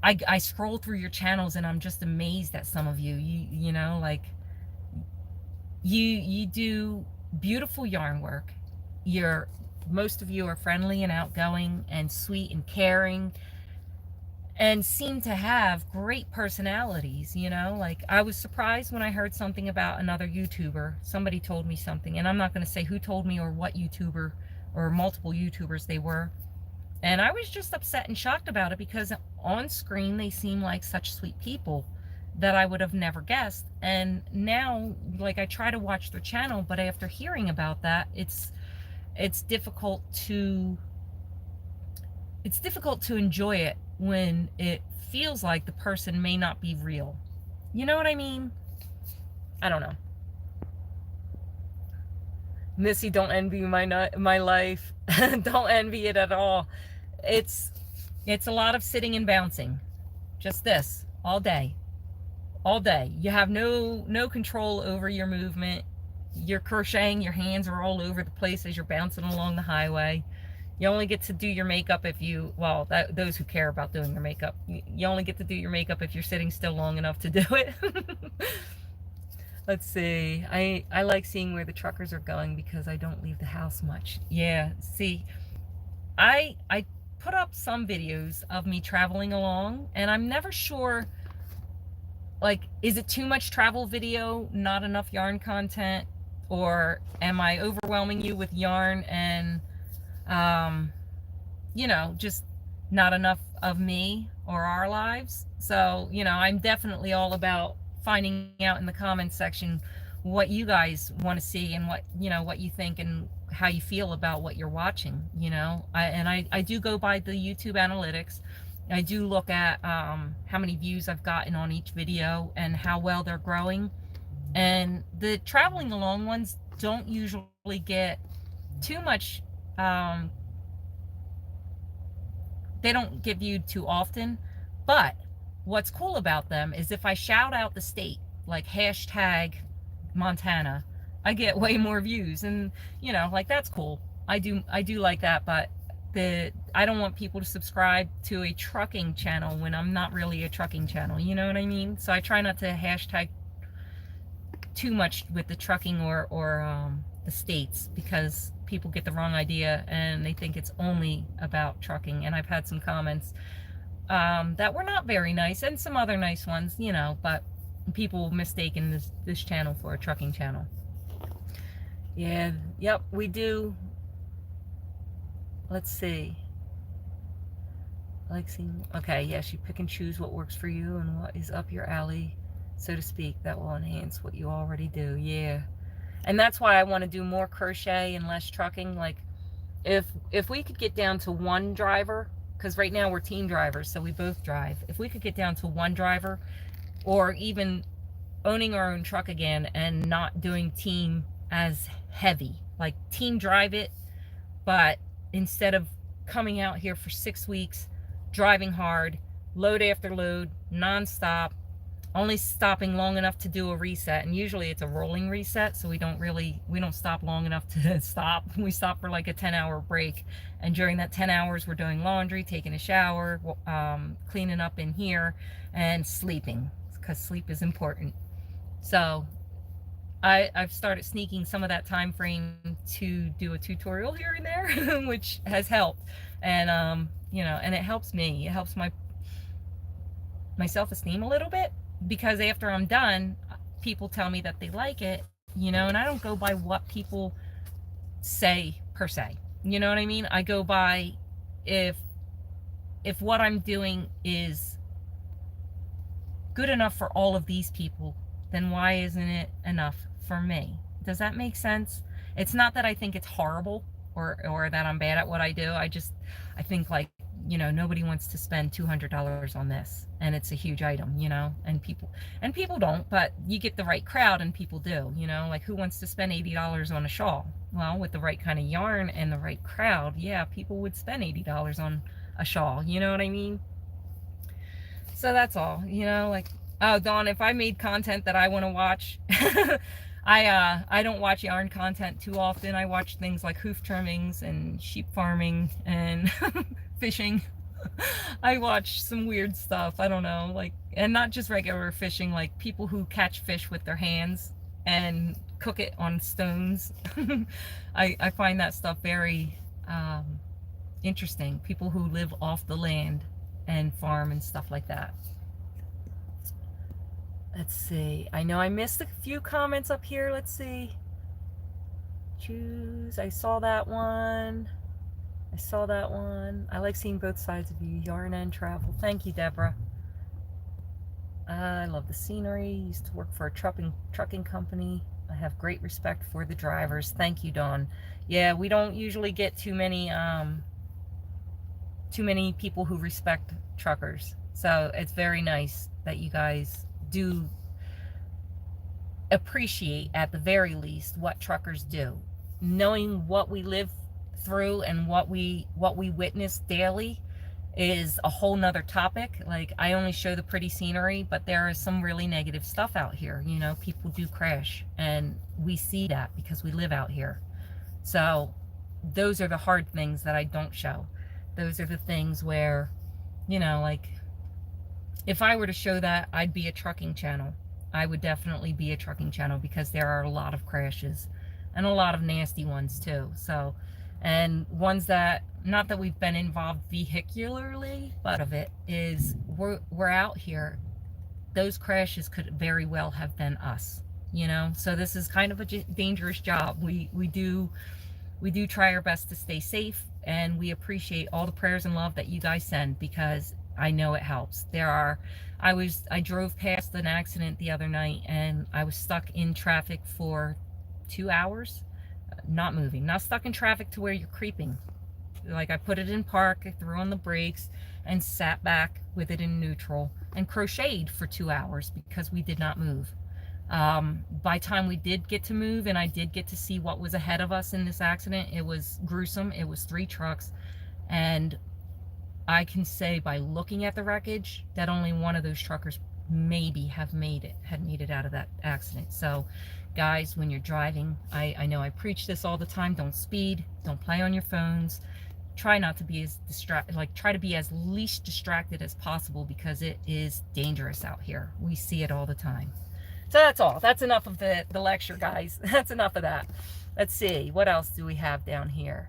I scroll through your channels and I'm just amazed at some of you. You know, like, you do beautiful yarn work. Most of you are friendly and outgoing and sweet and caring and seem to have great personalities, you know? Like, I was surprised when I heard something about another YouTuber. Somebody told me something, and I'm not going to say who told me or what YouTuber or multiple YouTubers they were. And I was just upset and shocked about it because on screen they seem like such sweet people that I would have never guessed. And now, like, I try to watch their channel, but after hearing about that, it's difficult to enjoy it when it feels like the person may not be real. You know what I mean? I don't know. Missy, don't envy my life. Don't envy it at all. It's a lot of sitting and bouncing. Just this all day. You have no control over your movement. You're crocheting, your hands are all over the place as you're bouncing along the highway. You only get to do your makeup if you, well, those who care about doing your makeup, you only get to do your makeup if you're sitting still long enough to do it. Let's see. I like seeing where the truckers are going because I don't leave the house much. Yeah, see, I put up some videos of me traveling along, and I'm never sure, like, is it too much travel video, not enough yarn content? Or am I overwhelming you with yarn and, you know, just not enough of me or our lives? So, you know, I'm definitely all about finding out in the comments section what you guys want to see and what, you know, what you think and how you feel about what you're watching, you know. I do go by the YouTube analytics. I do look at how many views I've gotten on each video and how well they're growing. And the traveling along ones don't usually get too much, they don't get viewed too often. But what's cool about them is if I shout out the state, like hashtag Montana, I get way more views. And, you know, like, that's cool. I do like that, but I don't want people to subscribe to a trucking channel when I'm not really a trucking channel, you know what I mean? So I try not to hashtag too much with the trucking or the states, because people get the wrong idea and they think it's only about trucking. And I've had some comments that were not very nice, and some other nice ones, you know, but people mistaken this channel for a trucking channel. Yeah, yep, we do. Let's see. Like seeing, okay, yes, you pick and choose what works for you and what is up your alley, so to speak. That will enhance what you already do. Yeah. And that's why I want to do more crochet and less trucking. Like, if we could get down to one driver, because right now we're team drivers, so we both drive. If we could get down to one driver, or even owning our own truck again and not doing team as heavy, like team drive it, but instead of coming out here for 6 weeks, driving hard, load after load, nonstop, only stopping long enough to do a reset, and usually it's a rolling reset, so we don't stop long enough to stop. We stop for like a 10-hour break, and during that 10 hours we're doing laundry, taking a shower, cleaning up in here, and sleeping, because sleep is important. So I've started sneaking some of that time frame to do a tutorial here and there, which has helped. And you know, and it helps me. It helps my self-esteem a little bit, because after I'm done, people tell me that they like it, you know, and I don't go by what people say per se. You know what I mean? I go by if what I'm doing is good enough for all of these people, then why isn't it enough for me? Does that make sense? It's not that I think it's horrible or that I'm bad at what I do. I think, like, you know, nobody wants to spend $200 on this, and it's a huge item, you know, and people don't, but you get the right crowd and people do, you know, like, who wants to spend $80 on a shawl? Well, with the right kind of yarn and the right crowd, yeah, people would spend $80 on a shawl, you know what I mean? So that's all, you know, like, oh, Dawn, if I made content that I want to watch, I don't watch yarn content too often. I watch things like hoof trimmings and sheep farming and fishing. I watch some weird stuff, I don't know, like, and not just regular fishing, like people who catch fish with their hands and cook it on stones. I find that stuff very interesting. People who live off the land and farm and stuff like that. Let's see. I know I missed a few comments up here. Let's see. Choose. I saw that one. I saw that one. I like seeing both sides of you, yarn and travel. Thank you, Deborah. I love the scenery. Used to work for a trucking company. I have great respect for the drivers. Thank you, Dawn. Yeah, we don't usually get too many people who respect truckers. So it's very nice that you guys do appreciate, at the very least, what truckers do. Knowing what we live through and what we witness daily is a whole nother topic. Like, I only show the pretty scenery, but there is some really negative stuff out here. You know, people do crash, and we see that because we live out here. So those are the hard things that I don't show. Those are the things where, you know, like, if I were to show that, I'd be a trucking channel. I would definitely be a trucking channel, because there are a lot of crashes and a lot of nasty ones too. So, and ones that, not that we've been involved vehicularly, but of it is we're out here. Those crashes could very well have been us, you know? So this is kind of a dangerous job. We do try our best to stay safe, and we appreciate all the prayers and love that you guys send, because I know it helps. I drove past an accident the other night, and I was stuck in traffic for 2 hours, not moving, not stuck in traffic to where you're creeping. Like, I put it in park, I threw on the brakes, and sat back with it in neutral, and crocheted for 2 hours because we did not move. By time we did get to move, and I did get to see what was ahead of us in this accident, it was gruesome. It was 3 trucks, and I can say by looking at the wreckage that only one of those truckers maybe had made it out of that accident. So guys, when you're driving, I know I preach this all the time: don't speed, don't play on your phones, try not to be as try to be as least distracted as possible, because it is dangerous out here. We see it all the time. So that's all. That's enough of the lecture, guys. That's enough of that. Let's see, what else do we have down here?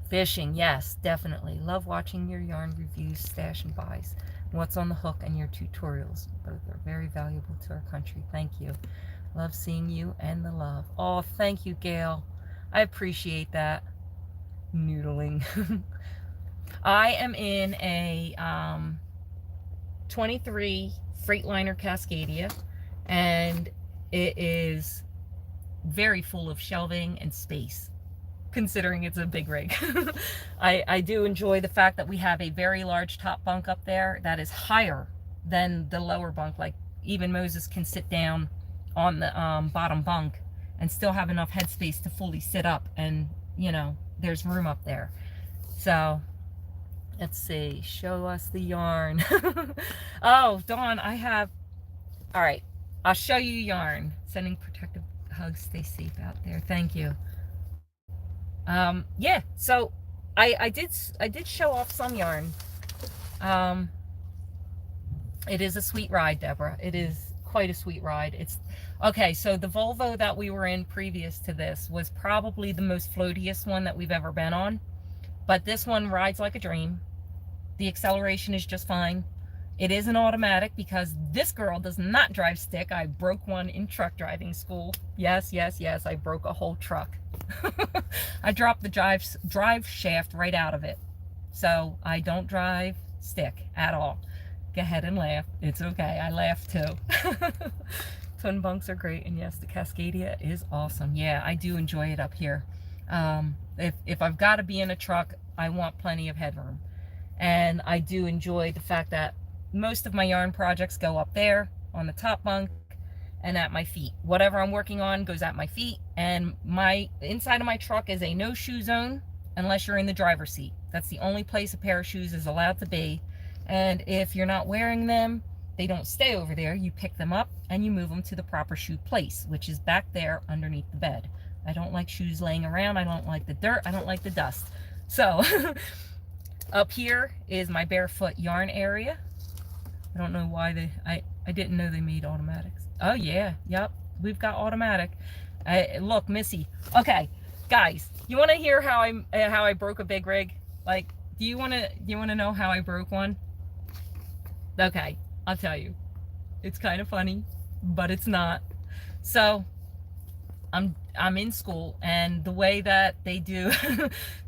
Fishing, yes, definitely. Love watching your yarn reviews, stash and buys, what's on the hook, and your tutorials. Both are very valuable to our country. Thank you. Love seeing you and the love. Oh, thank you, Gail. I appreciate that. Noodling. I am in a 23 Freightliner Cascadia, and it is very full of shelving and space, considering it's a big rig. I do enjoy the fact that we have a very large top bunk up there that is higher than the lower bunk. Like, even Moses can sit down on the bottom bunk and still have enough headspace to fully sit up, and you know, there's room up there. So let's see, show us the yarn. Oh, Dawn, I have, all right, I'll show you yarn. Sending protective hugs, stay safe out there. Thank you. Yeah, so I did show off some yarn. It is a sweet ride, Deborah. It is quite a sweet ride. It's okay. So the Volvo that we were in previous to this was probably the most floatiest one that we've ever been on, but this one rides like a dream. The acceleration is just fine. It is an automatic because this girl does not drive stick. I broke one in truck driving school. Yes, yes, yes, I broke a whole truck. I dropped the drive shaft right out of it. So I don't drive stick at all. Go ahead and laugh. It's okay. I laugh too. Twin bunks are great. And yes, the Cascadia is awesome. Yeah, I do enjoy it up here. If I've got to be in a truck, I want plenty of headroom. And I do enjoy the fact that most of my yarn projects go up there on the top bunk and at my feet. Whatever I'm working on goes at my feet, and my inside of my truck is a no shoe zone unless you're in the driver's seat. That's the only place a pair of shoes is allowed to be. And if you're not wearing them, they don't stay over there. You pick them up and you move them to the proper shoe place, which is back there underneath the bed. I don't like shoes laying around. I don't like the dirt. I don't like the dust. So up here is my barefoot yarn area. I don't know why I didn't know they made automatics. Oh yeah, yep, we've got automatic. Look, Missy. Okay, guys, you want to hear how I broke a big rig? Like, do you want to know how I broke one? Okay, I'll tell you. It's kind of funny, but it's not. So I'm in school, and the way that they do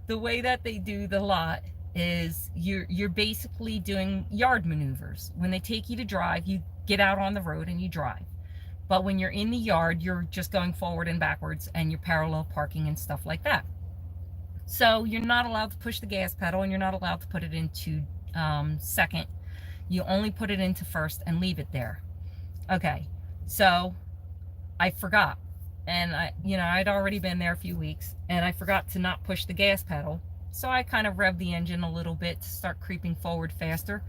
the lot is you're basically doing yard maneuvers. When they take you to drive, you get out on the road and you drive. But when you're in the yard, you're just going forward and backwards, and you're parallel parking and stuff like that. So you're not allowed to push the gas pedal, and you're not allowed to put it into second. You only put it into first and leave it there. Okay, so I forgot, and I'd already been there a few weeks, and I forgot to not push the gas pedal. So I kind of revved the engine a little bit to start creeping forward faster,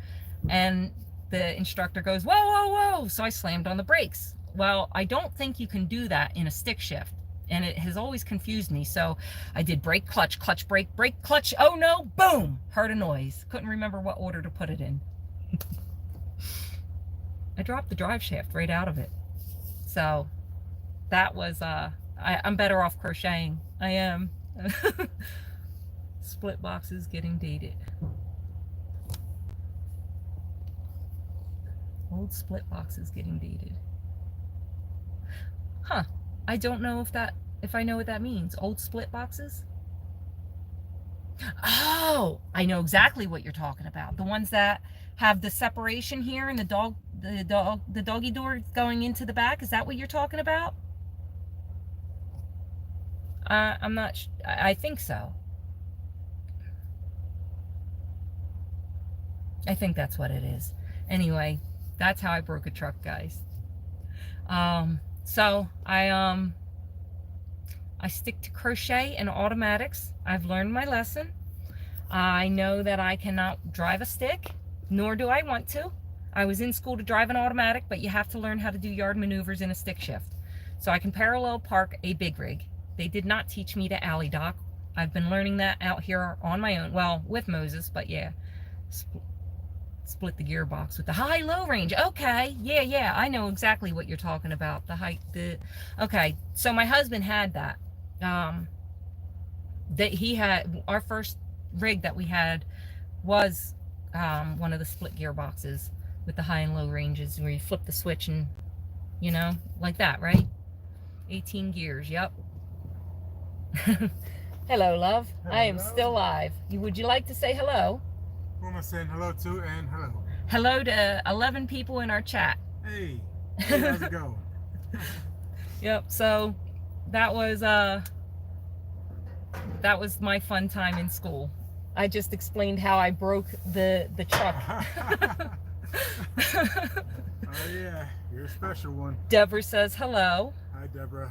and the instructor goes, whoa, whoa, whoa. So I slammed on the brakes. Well, I don't think you can do that in a stick shift, and it has always confused me. So I did brake, clutch, clutch, brake, brake, clutch. Oh no, boom, heard a noise. Couldn't remember what order to put it in. I dropped the drive shaft right out of it. So that was, I'm better off crocheting. I am. Split boxes getting dated. Old split boxes getting dated. Huh. I don't know if I know what that means. Old split boxes? Oh, I know exactly what you're talking about. The ones that have the separation here and the doggy door going into the back. Is that what you're talking about? I'm not I think so. I think that's what it is. Anyway, that's how I broke a truck, guys. So I stick to crochet and automatics. I've learned my lesson. I know that I cannot drive a stick, nor do I want to. I was in school to drive an automatic, but you have to learn how to do yard maneuvers in a stick shift. So I can parallel park a big rig. They did not teach me to alley dock. I've been learning that out here on my own. Well, with Moses, but yeah. Split the gearbox with the high-low range. Okay, yeah, I know exactly what you're talking about. The height, okay. So my husband had that. That he had, our first rig that we had was one of the split gearboxes with the high and low ranges, where you flip the switch and, like that, right? 18 gears. Yep. Hello, love. Hello. I am still live. Would you like to say hello? Who am I saying hello to and hello? Hello to 11 people in our chat. Hey, how's it going? Yep, so that was my fun time in school. I just explained how I broke the truck. Oh yeah, you're a special one. Deborah says hello. Hi Deborah.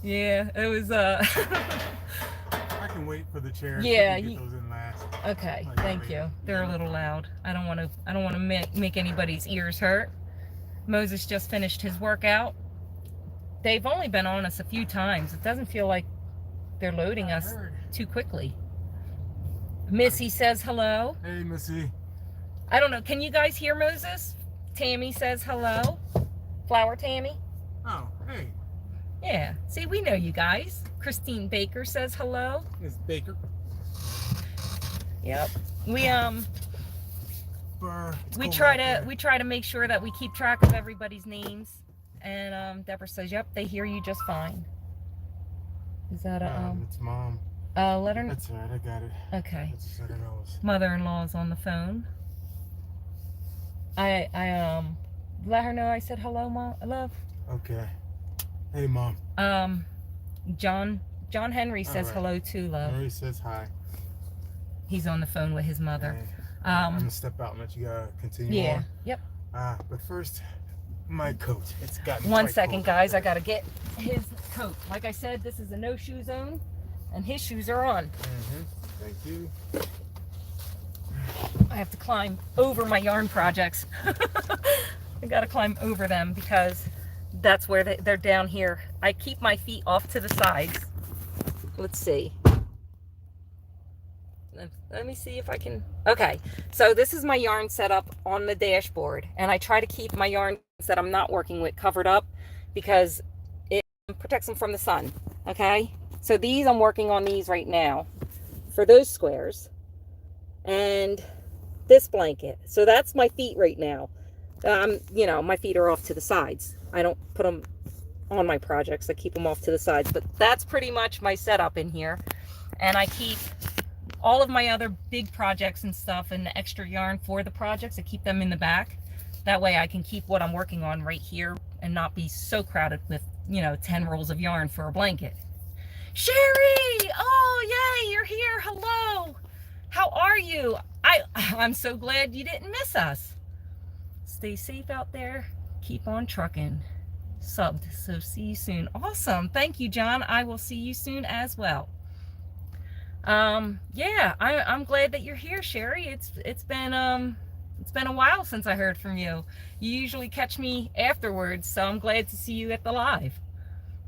Yeah, it was I can wait for the chairs. Yeah, you get those in last. Okay, thank you. They're a little loud. I don't want to make anybody's ears hurt. Moses just finished his workout. They've only been on us a few times. It doesn't feel like they're loading us too quickly. Missy says hello. Hey Missy. I don't know. Can you guys hear Moses? Tammy says hello. Flower Tammy. Oh, hey. Yeah. See, we know you guys. Christine Baker says hello. It's Baker. Yep. We try to make sure that we keep track of everybody's names. And Deborah says, "Yep, they hear you just fine." Is that a It's Mom. Let her. That's right. I got it. Okay. That's what it knows. Mother-in-law's on the phone. I let her know I said hello, Mom. Love. Okay. Hey Mom. John Henry says hello too, love. Henry says hi. He's on the phone with his mother. Hey, I'm gonna step out and let you continue on. Yep. But first, my coat. It's got One second, guys. I gotta get his coat. Like I said, this is a no-shoe zone, and his shoes are on. Thank you. I have to climb over my yarn projects. I gotta climb over them because that's where they're down here. I keep my feet off to the sides. Let's see. Let me see if I can. Okay, so this is my yarn set up on the dashboard, and I try to keep my yarns that I'm not working with covered up because it protects them from the sun. Okay, so these, I'm working on these right now for those squares and this blanket. So that's my feet right now. You know, my feet are off to the sides. I don't put them on my projects. I keep them off to the sides, but that's pretty much my setup in here. And I keep all of my other big projects and stuff and the extra yarn for the projects, I keep them in the back. That way I can keep what I'm working on right here and not be so crowded with, you know, 10 rolls of yarn for a blanket. Sherry! Oh, yay, you're here. Hello. How are you? I'm so glad you didn't miss us. Stay safe out there. Keep on trucking. Subbed, so see you soon. Awesome. Thank you, John. I will see you soon as well. Yeah, I'm glad that you're here, Sherry. It's been a while since I heard from you. You usually catch me afterwards, so I'm glad to see you at the live.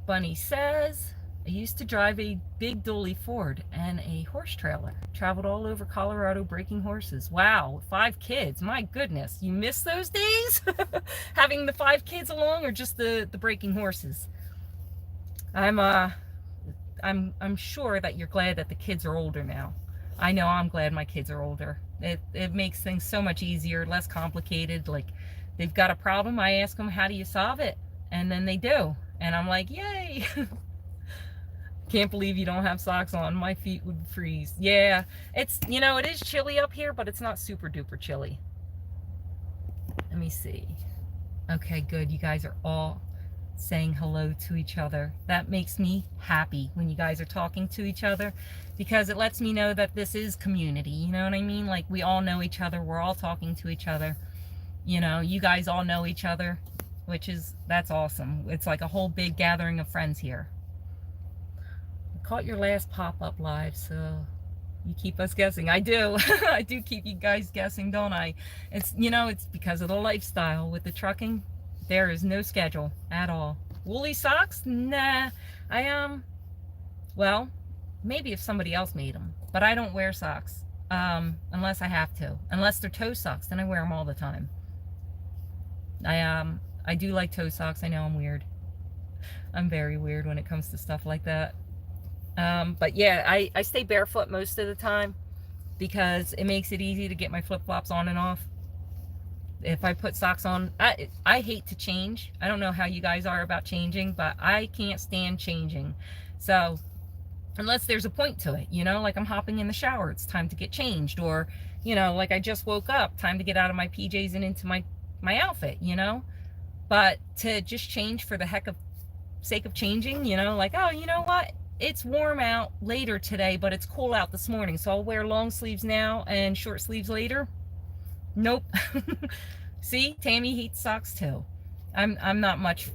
Bunny says, I used to drive a big dually Ford and a horse trailer. Traveled all over Colorado breaking horses. Wow, 5 kids. My goodness, you miss those days? Having the 5 kids along, or just the breaking horses? I'm sure that you're glad that the kids are older now. I know I'm glad my kids are older. It makes things so much easier, less complicated. Like, they've got a problem, I ask them, how do you solve it? And then they do. And I'm like, yay! Can't believe you don't have socks on. My feet would freeze. Yeah, it's, you know, it is chilly up here, but it's not super duper chilly. Let me see. Okay, good. You guys are all saying hello to each other. That makes me happy when you guys are talking to each other, because it lets me know that this is community. You know what I mean? Like, we all know each other. We're all talking to each other. You know, you guys all know each other, that's awesome. It's like a whole big gathering of friends here. I caught your last pop-up live, so you keep us guessing. I do. I do keep you guys guessing, don't I? It's, you know, it's because of the lifestyle with the trucking. There is no schedule at all. Woolly socks? Nah. Well, maybe if somebody else made them, but I don't wear socks unless I have to. Unless they're toe socks, then I wear them all the time. I do like toe socks. I know I'm weird. I'm very weird when it comes to stuff like that. But yeah, I stay barefoot most of the time because it makes it easy to get my flip-flops on and off. If I put socks on, I hate to change. I don't know how you guys are about changing, but I can't stand changing. So unless there's a point to it, you know, like I'm hopping in the shower, it's time to get changed, or, you know, like I just woke up, time to get out of my PJs and into my outfit, you know. But to just change for the heck of sake of changing, you know, like, oh, you know what, it's warm out later today, but it's cool out this morning, so I'll wear long sleeves now and short sleeves later. Nope. See, Tammy hates socks too. I'm not much.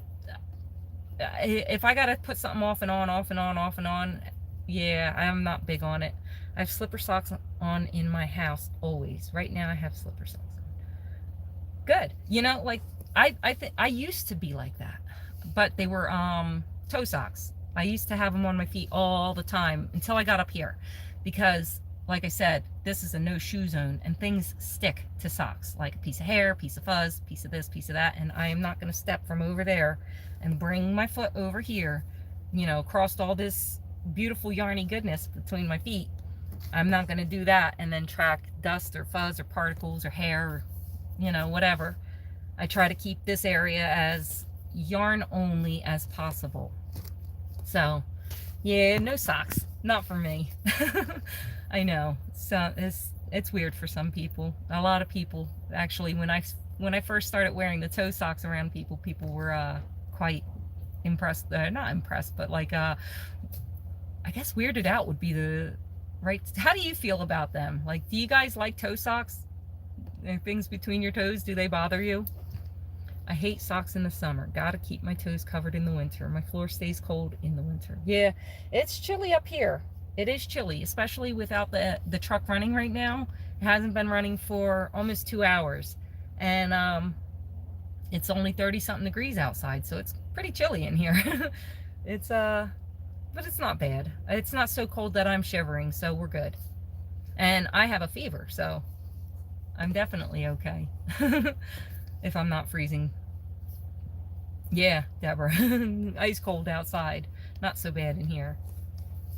If I gotta put something off and on, off and on, off and on, yeah, I'm not big on it. I have slipper socks on in my house always. Right now I have slipper socks on. Good. You know, like I used to be like that, but they were toe socks. I used to have them on my feet all the time until I got up here, because like I said, this is a no shoe zone and things stick to socks, like a piece of hair, piece of fuzz, piece of this, piece of that, and I am not going to step from over there and bring my foot over here, you know, across all this beautiful yarny goodness between my feet. I'm not going to do that and then track dust or fuzz or particles or hair or, you know, whatever. I try to keep this area as yarn only as possible. So yeah, no socks, not for me. I know, so it's weird for some people. A lot of people actually, when I first started wearing the toe socks around people, people were quite impressed, not impressed, but like I guess weirded out would be the right. How do you feel about them? Like, do you guys like toe socks? Things between your toes, do they bother you? I hate socks in the summer. Gotta keep my toes covered in the winter. My floor stays cold in the winter. Yeah, it's chilly up here. It is chilly, especially without the truck running right now. It hasn't been running for almost 2 hours. And it's only 30 something degrees outside, so it's pretty chilly in here. It's but it's not bad. It's not so cold that I'm shivering, so we're good. And I have a fever, so I'm definitely okay. If I'm not freezing. Yeah, Deborah. Ice cold outside. Not so bad in here.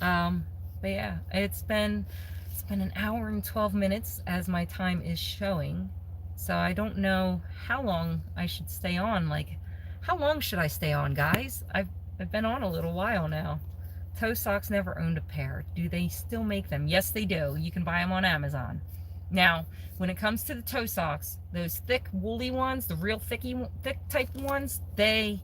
But yeah, it's been an hour and 12 minutes as my time is showing. So I don't know how long I should stay on. Like, how long should I stay on, guys? I've been on a little while now. Toe Socks never owned a pair. Do they still make them? Yes, they do. You can buy them on Amazon. Now, when it comes to the toe socks, those thick woolly ones, the real thick type ones, they're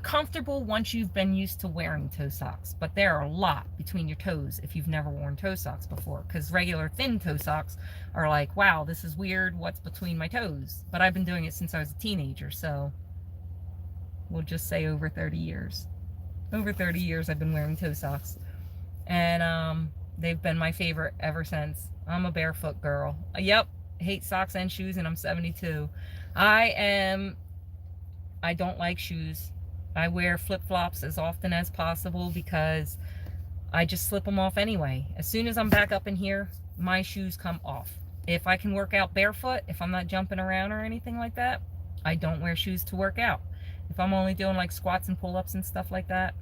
comfortable once you've been used to wearing toe socks, but there are a lot between your toes if you've never worn toe socks before, because regular thin toe socks are like, wow, this is weird, what's between my toes? But I've been doing it since I was a teenager, so we'll just say over 30 years. Over 30 years I've been wearing toe socks, and they've been my favorite ever since. I'm a barefoot girl. Yep, hate socks and shoes, and I'm 72. I don't like shoes. I wear flip-flops as often as possible because I just slip them off anyway. As soon as I'm back up in here, my shoes come off. If I can work out barefoot, if I'm not jumping around or anything like that, I don't wear shoes to work out. If I'm only doing like squats and pull-ups and stuff like that,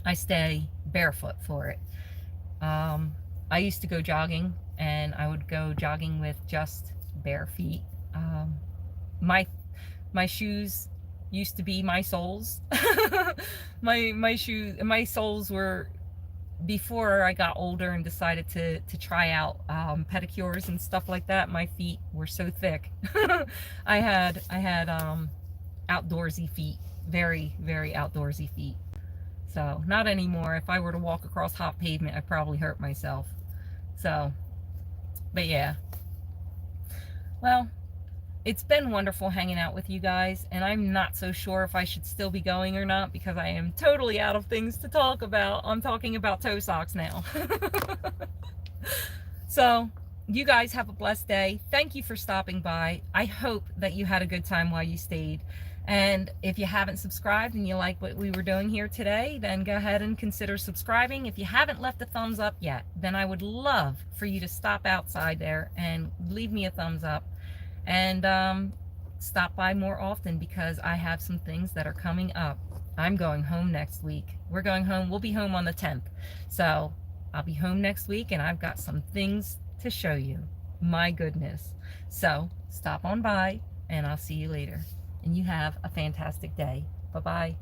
I stay barefoot for it. I used to go jogging, and I would go jogging with just bare feet. My shoes used to be my soles. My soles were, before I got older and decided to try out pedicures and stuff like that, my feet were so thick. I had outdoorsy feet, very, very outdoorsy feet. So not anymore. If I were to walk across hot pavement, I'd probably hurt myself. So, but yeah. Well, it's been wonderful hanging out with you guys, and I'm not so sure if I should still be going or not, because I am totally out of things to talk about. I'm talking about toe socks now. So, you guys have a blessed day. Thank you for stopping by. I hope that you had a good time while you stayed. And if you haven't subscribed and you like what we were doing here today, then go ahead and consider subscribing. If you haven't left a thumbs up yet, then I would love for you to stop outside there and leave me a thumbs up. And stop by more often, because I have some things that are coming up. I'm going home next week. We're going home. We'll be home on the 10th. So I'll be home next week, and I've got some things to show you. My goodness. So stop on by, and I'll see you later. And you have a fantastic day. Bye-bye.